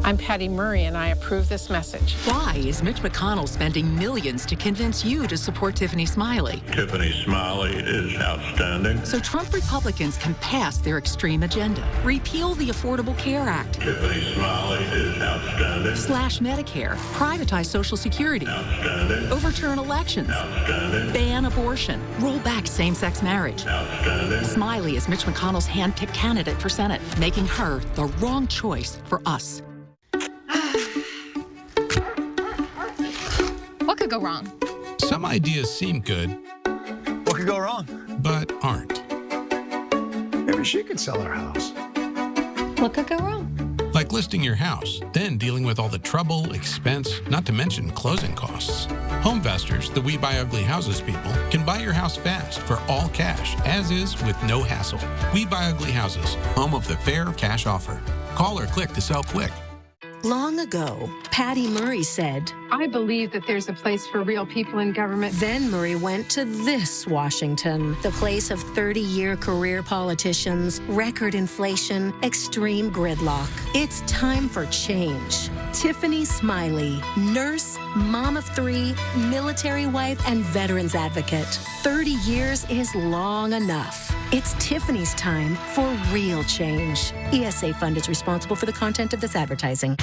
I'm Patty Murray, and I approve this message. Why is Mitch McConnell spending millions to convince you to support Tiffany Smiley? Tiffany Smiley is outstanding. So Trump Republicans can pass their extreme agenda. Repeal the Affordable Care Act. Tiffany Smiley is outstanding. Slash Medicare. Privatize Social Security. Outstanding. Overturn elections. Outstanding. Ban abortion. Roll back same-sex marriage. Outstanding. Smiley is Mitch McConnell's hand-picked candidate for Senate, making her the wrong choice for us. What could go wrong? Some ideas seem good. What could go wrong? But aren't. Maybe she could sell her house. What could go wrong? Like like listing your house, then dealing with all the trouble, expense, not to mention closing costs. Homevestors, the We Buy Ugly Houses people, can buy your house fast for all cash, as is with no hassle. We Buy Ugly Houses, home of the fair cash offer. Call or click to sell quick. Long ago, Patty Murray said, I believe that there's a place for real people in government. Then Murray went to this Washington, the place of 30-year career politicians, record inflation, extreme gridlock. It's time for change. Tiffany Smiley, nurse, mom of 3, military wife, and veterans advocate. 30 years is long enough. It's Tiffany's time for real change. ESA Fund is responsible for the content of this advertising.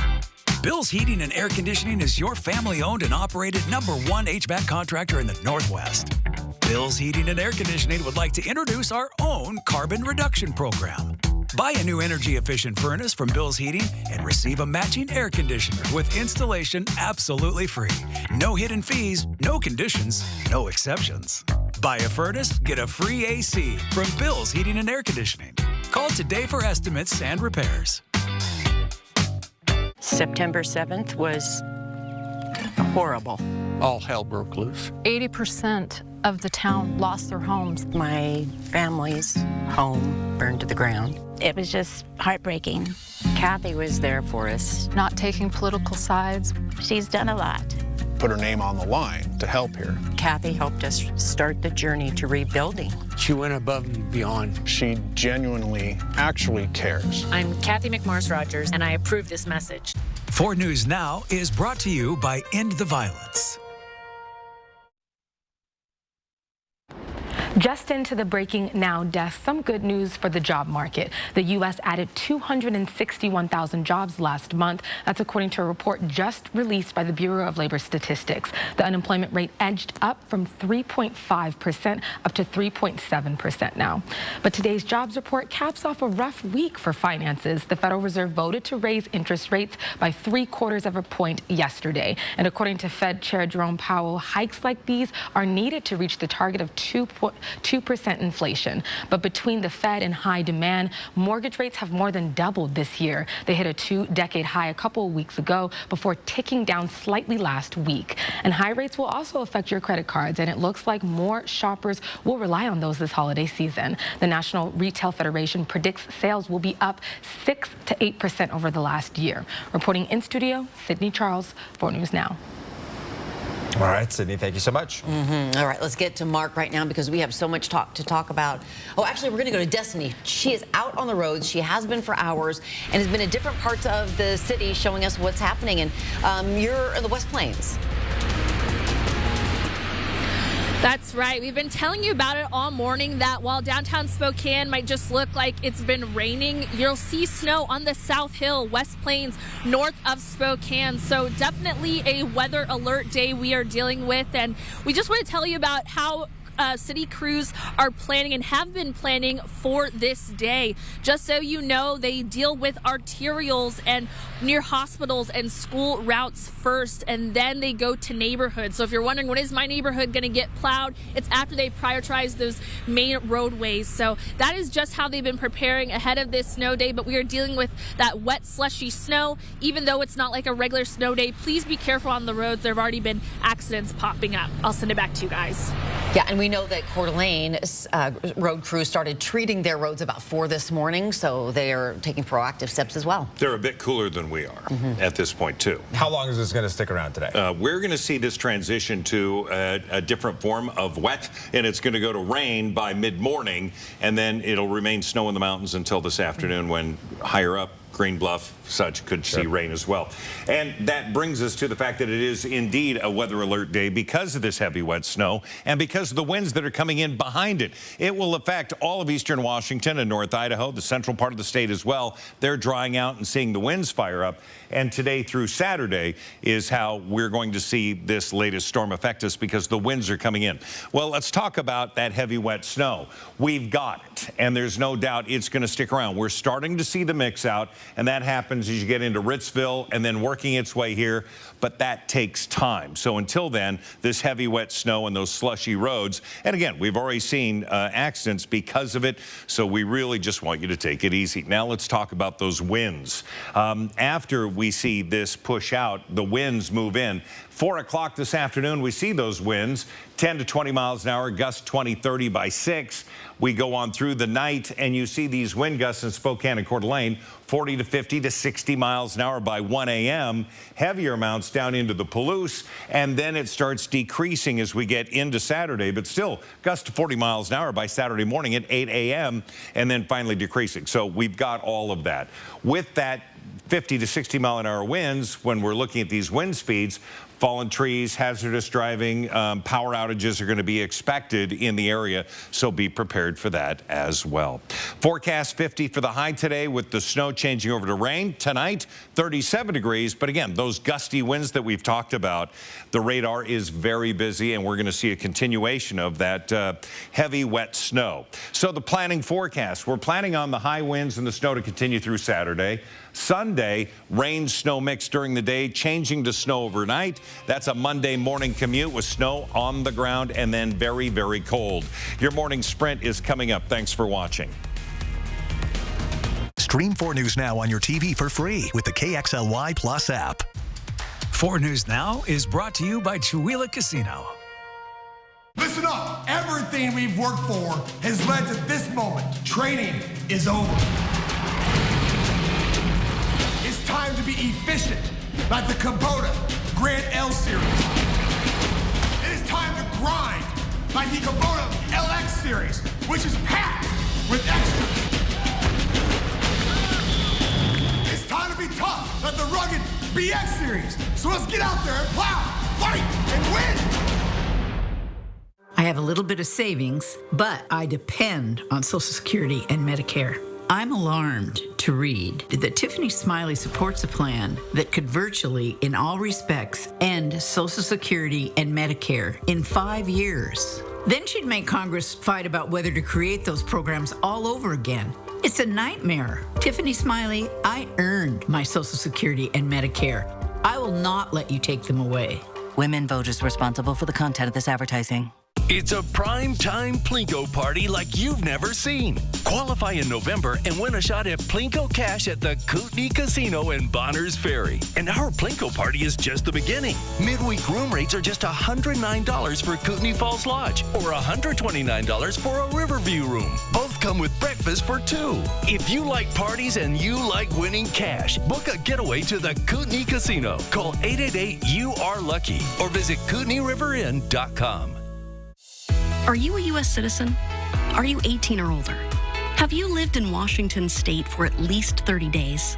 Bill's Heating and Air Conditioning is your family-owned and operated #1 HVAC contractor in the Northwest. Bill's Heating and Air Conditioning would like to introduce our own carbon reduction program. Buy a new energy-efficient furnace from Bill's Heating and receive a matching air conditioner with installation absolutely free. No hidden fees, no conditions, no exceptions. Buy a furnace, get a free AC from Bill's Heating and Air Conditioning. Call today for estimates and repairs. September 7th was horrible. All hell broke loose. 80% of the town lost their homes. My family's home burned to the ground. It was just heartbreaking. Kathy was there for us. Not taking political sides. She's done a lot. Put her name on the line to help here. Kathy helped us start the journey to rebuilding. She went above and beyond. She genuinely, actually cares. I'm Kathy McMorris Rogers, and I approve this message. 4 News Now is brought to you by End the Violence. Just into the breaking now desk, some good news for the job market. The U.S. added 261,000 jobs last month. That's according to a report just released by the Bureau of Labor Statistics. The unemployment rate edged up from 3.5% up to 3.7% now. But today's jobs report caps off a rough week for finances. The Federal Reserve voted to raise interest rates by 3/4 of a point yesterday. And according to Fed Chair Jerome Powell, hikes like these are needed to reach the target of 2% inflation. But between the Fed and high demand, mortgage rates have more than doubled this year. They hit a 2-decade high a couple of weeks ago before ticking down slightly last week. And high rates will also affect your credit cards, and it looks like more shoppers will rely on those this holiday season. The National Retail Federation predicts sales will be up 6 to 8% over the last year. Reporting in studio, Sydney Charles, 4 News Now. All right, Sydney, thank you so much. All right, let's get to Mark right now because we have so much to talk about. Oh, actually, we're going to go to Destiny. She is out on the roads. She has been for hours and has been in different parts of the city showing us what's happening. And you're in the West Plains. That's right. We've been telling you about it all morning, that while downtown Spokane might just look like it's been raining, you'll see snow on the South Hill, West Plains, north of Spokane. So definitely a weather alert day we are dealing with. And we just want to tell you about how city crews are planning and have been planning for this day. Just so you know, they deal with arterials and near hospitals and school routes first, and then they go to neighborhoods. So if you're wondering, when is my neighborhood going to get plowed? It's after they prioritize those main roadways. So that is just how they've been preparing ahead of this snow day. But we are dealing with that wet, slushy snow. Even though it's not like a regular snow day, please be careful on the roads. There have already been accidents popping up. I'll send it back to you guys. Yeah, and we know that Coeur d'Alene road crews started treating their roads about 4 this morning, so they are taking proactive steps as well. They're a bit cooler than we are at this point, too. How long is this going to stick around today? We're going to see this transition to a different form of wet, and it's going to go to rain by mid-morning, and then it'll remain snow in the mountains until this afternoon when higher up Green Bluff, such could see rain as well. And that brings us to the fact that it is indeed a weather alert day because of this heavy wet snow and because of the winds that are coming in behind it. It will affect all of eastern Washington and North Idaho, the central part of the state as well. They're drying out and seeing the winds fire up. And today through Saturday is how we're going to see this latest storm affect us because the winds are coming in. Well, let's talk about that heavy wet snow. We've got it, and there's no doubt it's going to stick around. We're starting to see the mix out. and that happens as you get into Ritzville and then working its way here, but that takes time. So until then, this heavy, wet snow and those slushy roads, and again, we've already seen accidents because of it, so we really just want you to take it easy. Now let's talk about those winds. After we see this push out, the winds move in. 4 o'clock this afternoon, we see those winds, 10 to 20 miles an hour, gusts 20, 30 by 6. We go on through the night, and you see these wind gusts in Spokane and Coeur d'Alene, 40 to 50 to 60 miles an hour by 1 a.m., heavier amounts down into the Palouse, and then it starts decreasing as we get into Saturday, but still gusts to 40 miles an hour by Saturday morning at 8 a.m., and then finally decreasing. So we've got all of that. With that 50 to 60 mile an hour winds, when we're looking at these wind speeds, fallen trees, hazardous driving, power outages are going to be expected in the area, so be prepared for that as well. Forecast 50 for the high today with the snow changing over to rain. Tonight, 37 degrees, but again, those gusty winds that we've talked about, the radar is very busy, and we're going to see a continuation of that heavy, wet snow. So the planning forecast, we're planning on the high winds and the snow to continue through Saturday. Sunday, rain, snow mix during the day, changing to snow overnight. That's a Monday morning commute with snow on the ground and then very, very cold. Your morning sprint is coming up. Thanks for watching. Stream 4 News Now on your TV for free with the KXLY Plus app. 4 News Now is brought to you by Chewelah Casino. Listen up. Everything we've worked for has led to this moment. Training is over. It's time to be efficient, like the Kubota Grand L Series. It is time to grind, like the Kubota LX Series, which is packed with extras. It's time to be tough, like the rugged BX Series. So let's get out there and plow, fight, and win. I have a little bit of savings, but I depend on Social Security and Medicare. I'm alarmed to read that Tiffany Smiley supports a plan that could virtually, in all respects, end Social Security and Medicare in 5 years. Then she'd make Congress fight about whether to create those programs all over again. It's a nightmare. Tiffany Smiley, I earned my Social Security and Medicare. I will not let you take them away. Women voters responsible for the content of this advertising. It's a prime-time Plinko party like you've never seen. Qualify in November and win a shot at Plinko cash at the Kootenai Casino in Bonners Ferry. And our Plinko party is just the beginning. Midweek room rates are just $109 for Kootenai Falls Lodge or $129 for a Riverview room. Both come with breakfast for two. If you like parties and you like winning cash, book a getaway to the Kootenai Casino. Call 888-YOU-ARE-LUCKY or visit KootenaiRiverInn.com. Are you a U.S. citizen? Are you 18 or older? Have you lived in Washington state for at least 30 days?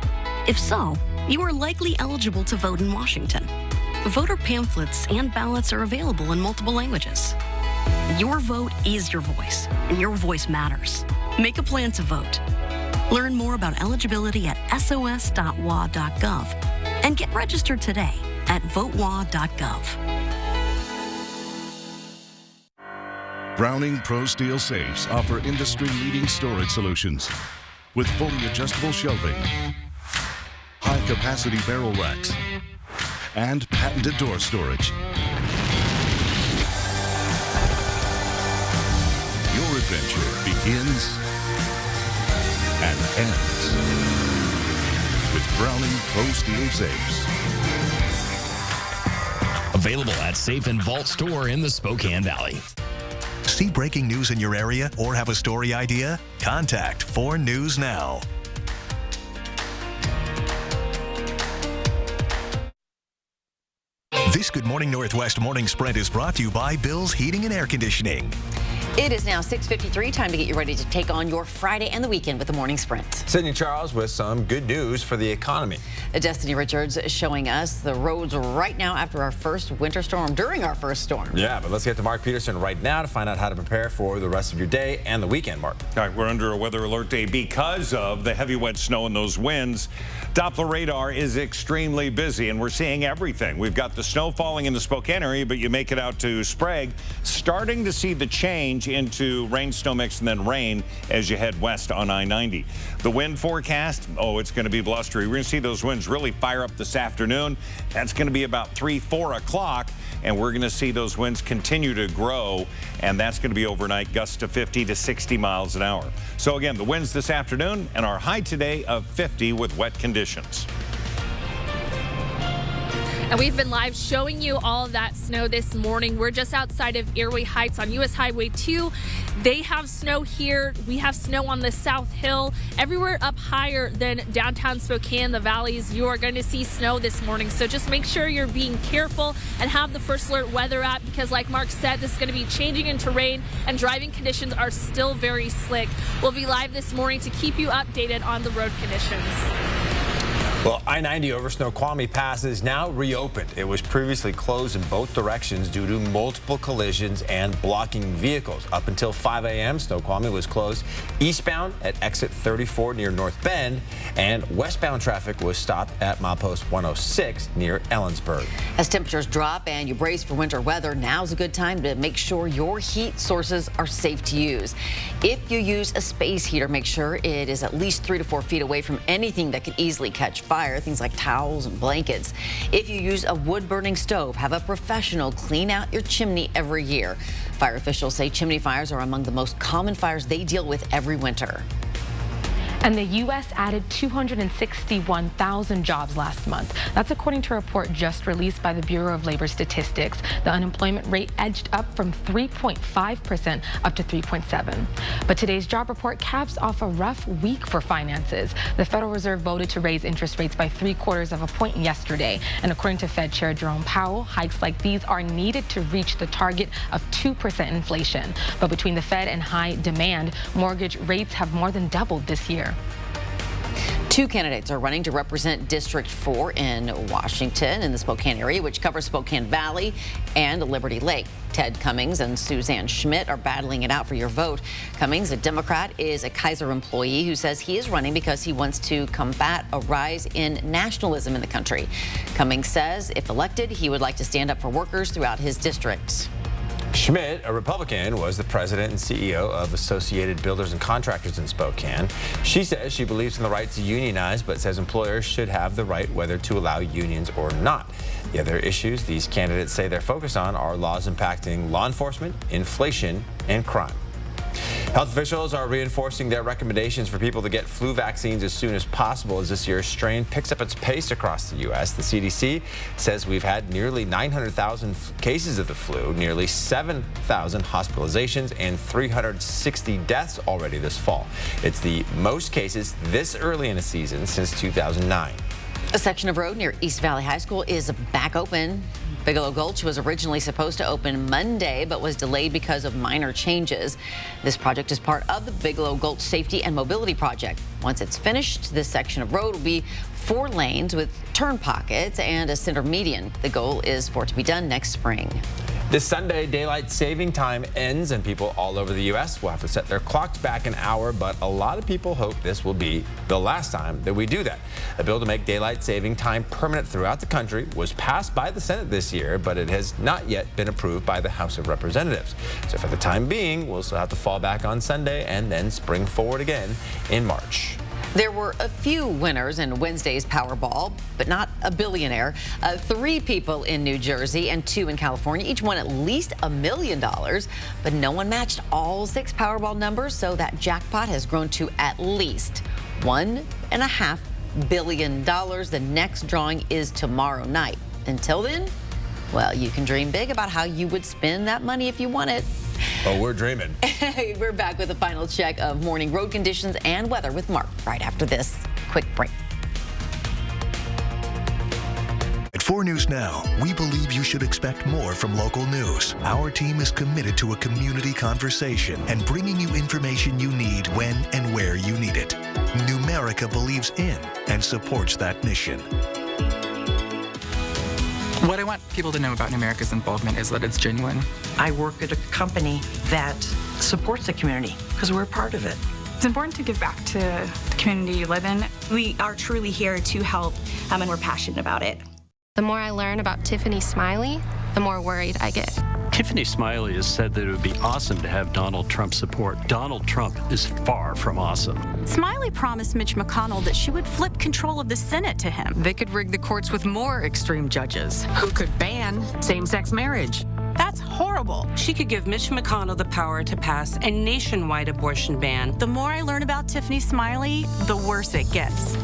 If so, you are likely eligible to vote in Washington. Voter pamphlets and ballots are available in multiple languages. Your vote is your voice, and your voice matters. Make a plan to vote. Learn more about eligibility at sos.wa.gov and get registered today at votewa.gov. Browning Pro Steel Safes offer industry-leading storage solutions with fully adjustable shelving, high-capacity barrel racks, and patented door storage. Your adventure begins and ends with Browning Pro Steel Safes. Available at Safe and Vault Store in the Spokane Valley. See breaking news in your area or have a story idea? Contact 4 News Now. This Good Morning Northwest morning spread is brought to you by Bill's Heating and Air Conditioning. It is now 6:53, time to get you ready to take on your Friday and the weekend with the morning sprint. Sydney Charles with some good news for the economy. Destiny Richards is showing us the roads right now after our first winter storm, during our first storm. Yeah, but let's get to Mark Peterson right now to find out how to prepare for the rest of your day and the weekend, Mark. All right, we're under a weather alert day because of the heavy wet snow and those winds. Doppler radar is extremely busy, and we're seeing everything. We've got the snow falling in the Spokane area, but you make it out to Sprague, starting to see the change change into rain, snow mix, and then rain as you head west on I-90. The wind forecast, it's going to be blustery. We're going to see those winds really fire up this afternoon. That's going to be about 3, 4 o'clock, and we're going to see those winds continue to grow, and that's going to be overnight, gusts to 50 to 60 miles an hour. So again, the winds this afternoon, and our high today of 50 with wet conditions. And we've been live showing you all of that snow this morning. We're just outside of Airway Heights on US Highway 2. They have snow here. We have snow on the South Hill. Everywhere up higher than downtown Spokane, the valleys, you are going to see snow this morning. So just make sure you're being careful and have the First Alert Weather app, because like Mark said, this is going to be changing into rain and driving conditions are still very slick. We'll be live this morning to keep you updated on the road conditions. Well, I-90 over Snoqualmie Pass is now reopened. It was previously closed in both directions due to multiple collisions and blocking vehicles. Up until 5 a.m., Snoqualmie was closed eastbound at exit 34 near North Bend, and westbound traffic was stopped at milepost 106 near Ellensburg. As temperatures drop and you brace for winter weather, now's a good time to make sure your heat sources are safe to use. If you use a space heater, make sure it is at least 3 to 4 feet away from anything that can easily catch fire, things like towels and blankets. If you use a wood-burning stove, have a professional clean out your chimney every year. Fire officials say chimney fires are among the most common fires they deal with every winter. And the U.S. added 261,000 jobs last month. That's according to a report just released by the Bureau of Labor Statistics. The unemployment rate edged up from 3.5% up to 3.7%. But today's job report caps off a rough week for finances. The Federal Reserve voted to raise interest rates by 3/4 of a point yesterday. And according to Fed Chair Jerome Powell, hikes like these are needed to reach the target of 2% inflation. But between the Fed and high demand, mortgage rates have more than doubled this year. 2 candidates are running to represent District 4 in Washington in the Spokane area, which covers Spokane Valley and Liberty Lake. Ted Cummings and Suzanne Schmidt are battling it out for your vote. Cummings, a Democrat, is a Kaiser employee who says he is running because he wants to combat a rise in nationalism in the country. Cummings says if elected, he would like to stand up for workers throughout his district. Schmidt, a Republican, was the president and CEO of Associated Builders and Contractors in Spokane. She says she believes in the right to unionize, but says employers should have the right whether to allow unions or not. The other issues these candidates say they're focused on are laws impacting law enforcement, inflation, and crime. Health officials are reinforcing their recommendations for people to get flu vaccines as soon as possible as this year's strain picks up its pace across the U.S. The CDC says we've had nearly 900,000 cases of the flu, nearly 7,000 hospitalizations, and 360 deaths already this fall. It's the most cases this early in a season since 2009. A section of road near East Valley High School is back open. Bigelow Gulch was originally supposed to open Monday, but was delayed because of minor changes. This project is part of the Bigelow Gulch Safety and Mobility Project. Once it's finished, this section of road will be 4 lanes with turn pockets and a center median. The goal is for it to be done next spring. This Sunday, daylight saving time ends, and people all over the U.S. will have to set their clocks back an hour, but a lot of people hope this will be the last time that we do that. A bill to make daylight saving time permanent throughout the country was passed by the Senate this year, but it has not yet been approved by the House of Representatives. So for the time being, we'll still have to fall back on Sunday and then spring forward again in March. There were a few winners in Wednesday's Powerball, but not a billionaire. 3 people in New Jersey and 2 in California each won at least $1 million, but no one matched all 6 Powerball numbers, so that jackpot has grown to at least $1.5 billion. The next drawing is tomorrow night. Until then, well, you can dream big about how you would spend that money if you won it. Oh, we're dreaming. We're back with a final check of morning road conditions and weather with Mark right after this quick break. At 4 News Now, we believe you should expect more from local news. Our team is committed to a community conversation and bringing you information you need when and where you need it. Numerica believes in and supports that mission. What I want people to know about Numerica's involvement is that it's genuine. I work at a company that supports the community because we're a part of it. It's important to give back to the community you live in. We are truly here to help, and we're passionate about it. The more I learn about Tiffany Smiley, the more worried I get. Tiffany Smiley has said that it would be awesome to have Donald Trump support. Donald Trump is far from awesome. Smiley promised Mitch McConnell that she would flip control of the Senate to him. They could rig the courts with more extreme judges who could ban same-sex marriage. That's horrible. She could give Mitch McConnell the power to pass a nationwide abortion ban. The more I learn about Tiffany Smiley, the worse it gets.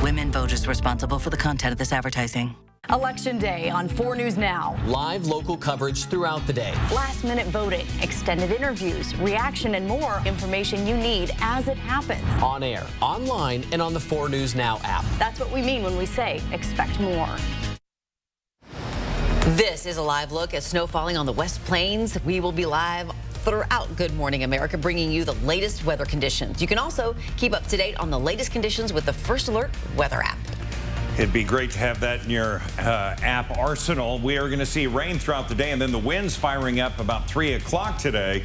Women voters responsible for the content of this advertising. Election Day on 4 News Now. Live local coverage throughout the day. Last-minute voting, extended interviews, reaction, and more information you need as it happens. On air, online, and on the 4 News Now app. That's what we mean when we say expect more. This is a live look at snow falling on the West Plains. We will be live throughout Good Morning America, bringing you the latest weather conditions. You can also keep up to date on the latest conditions with the First Alert weather app. It'd be great to have that in your app arsenal. We are going to see rain throughout the day, and then the winds firing up about 3 o'clock today.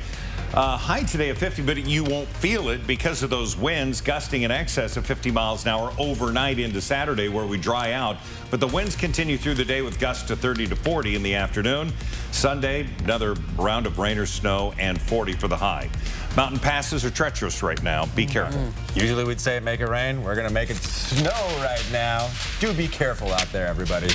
High today of 50, but you won't feel it because of those winds gusting in excess of 50 miles an hour overnight into Saturday, where we dry out. But the winds continue through the day with gusts to 30 to 40 in the afternoon. Sunday, another round of rain or snow, and 40 for the high. Mountain passes are treacherous right now. Be careful. Usually we'd say make it rain. We're going to make it snow right now. Do be careful out there, everybody.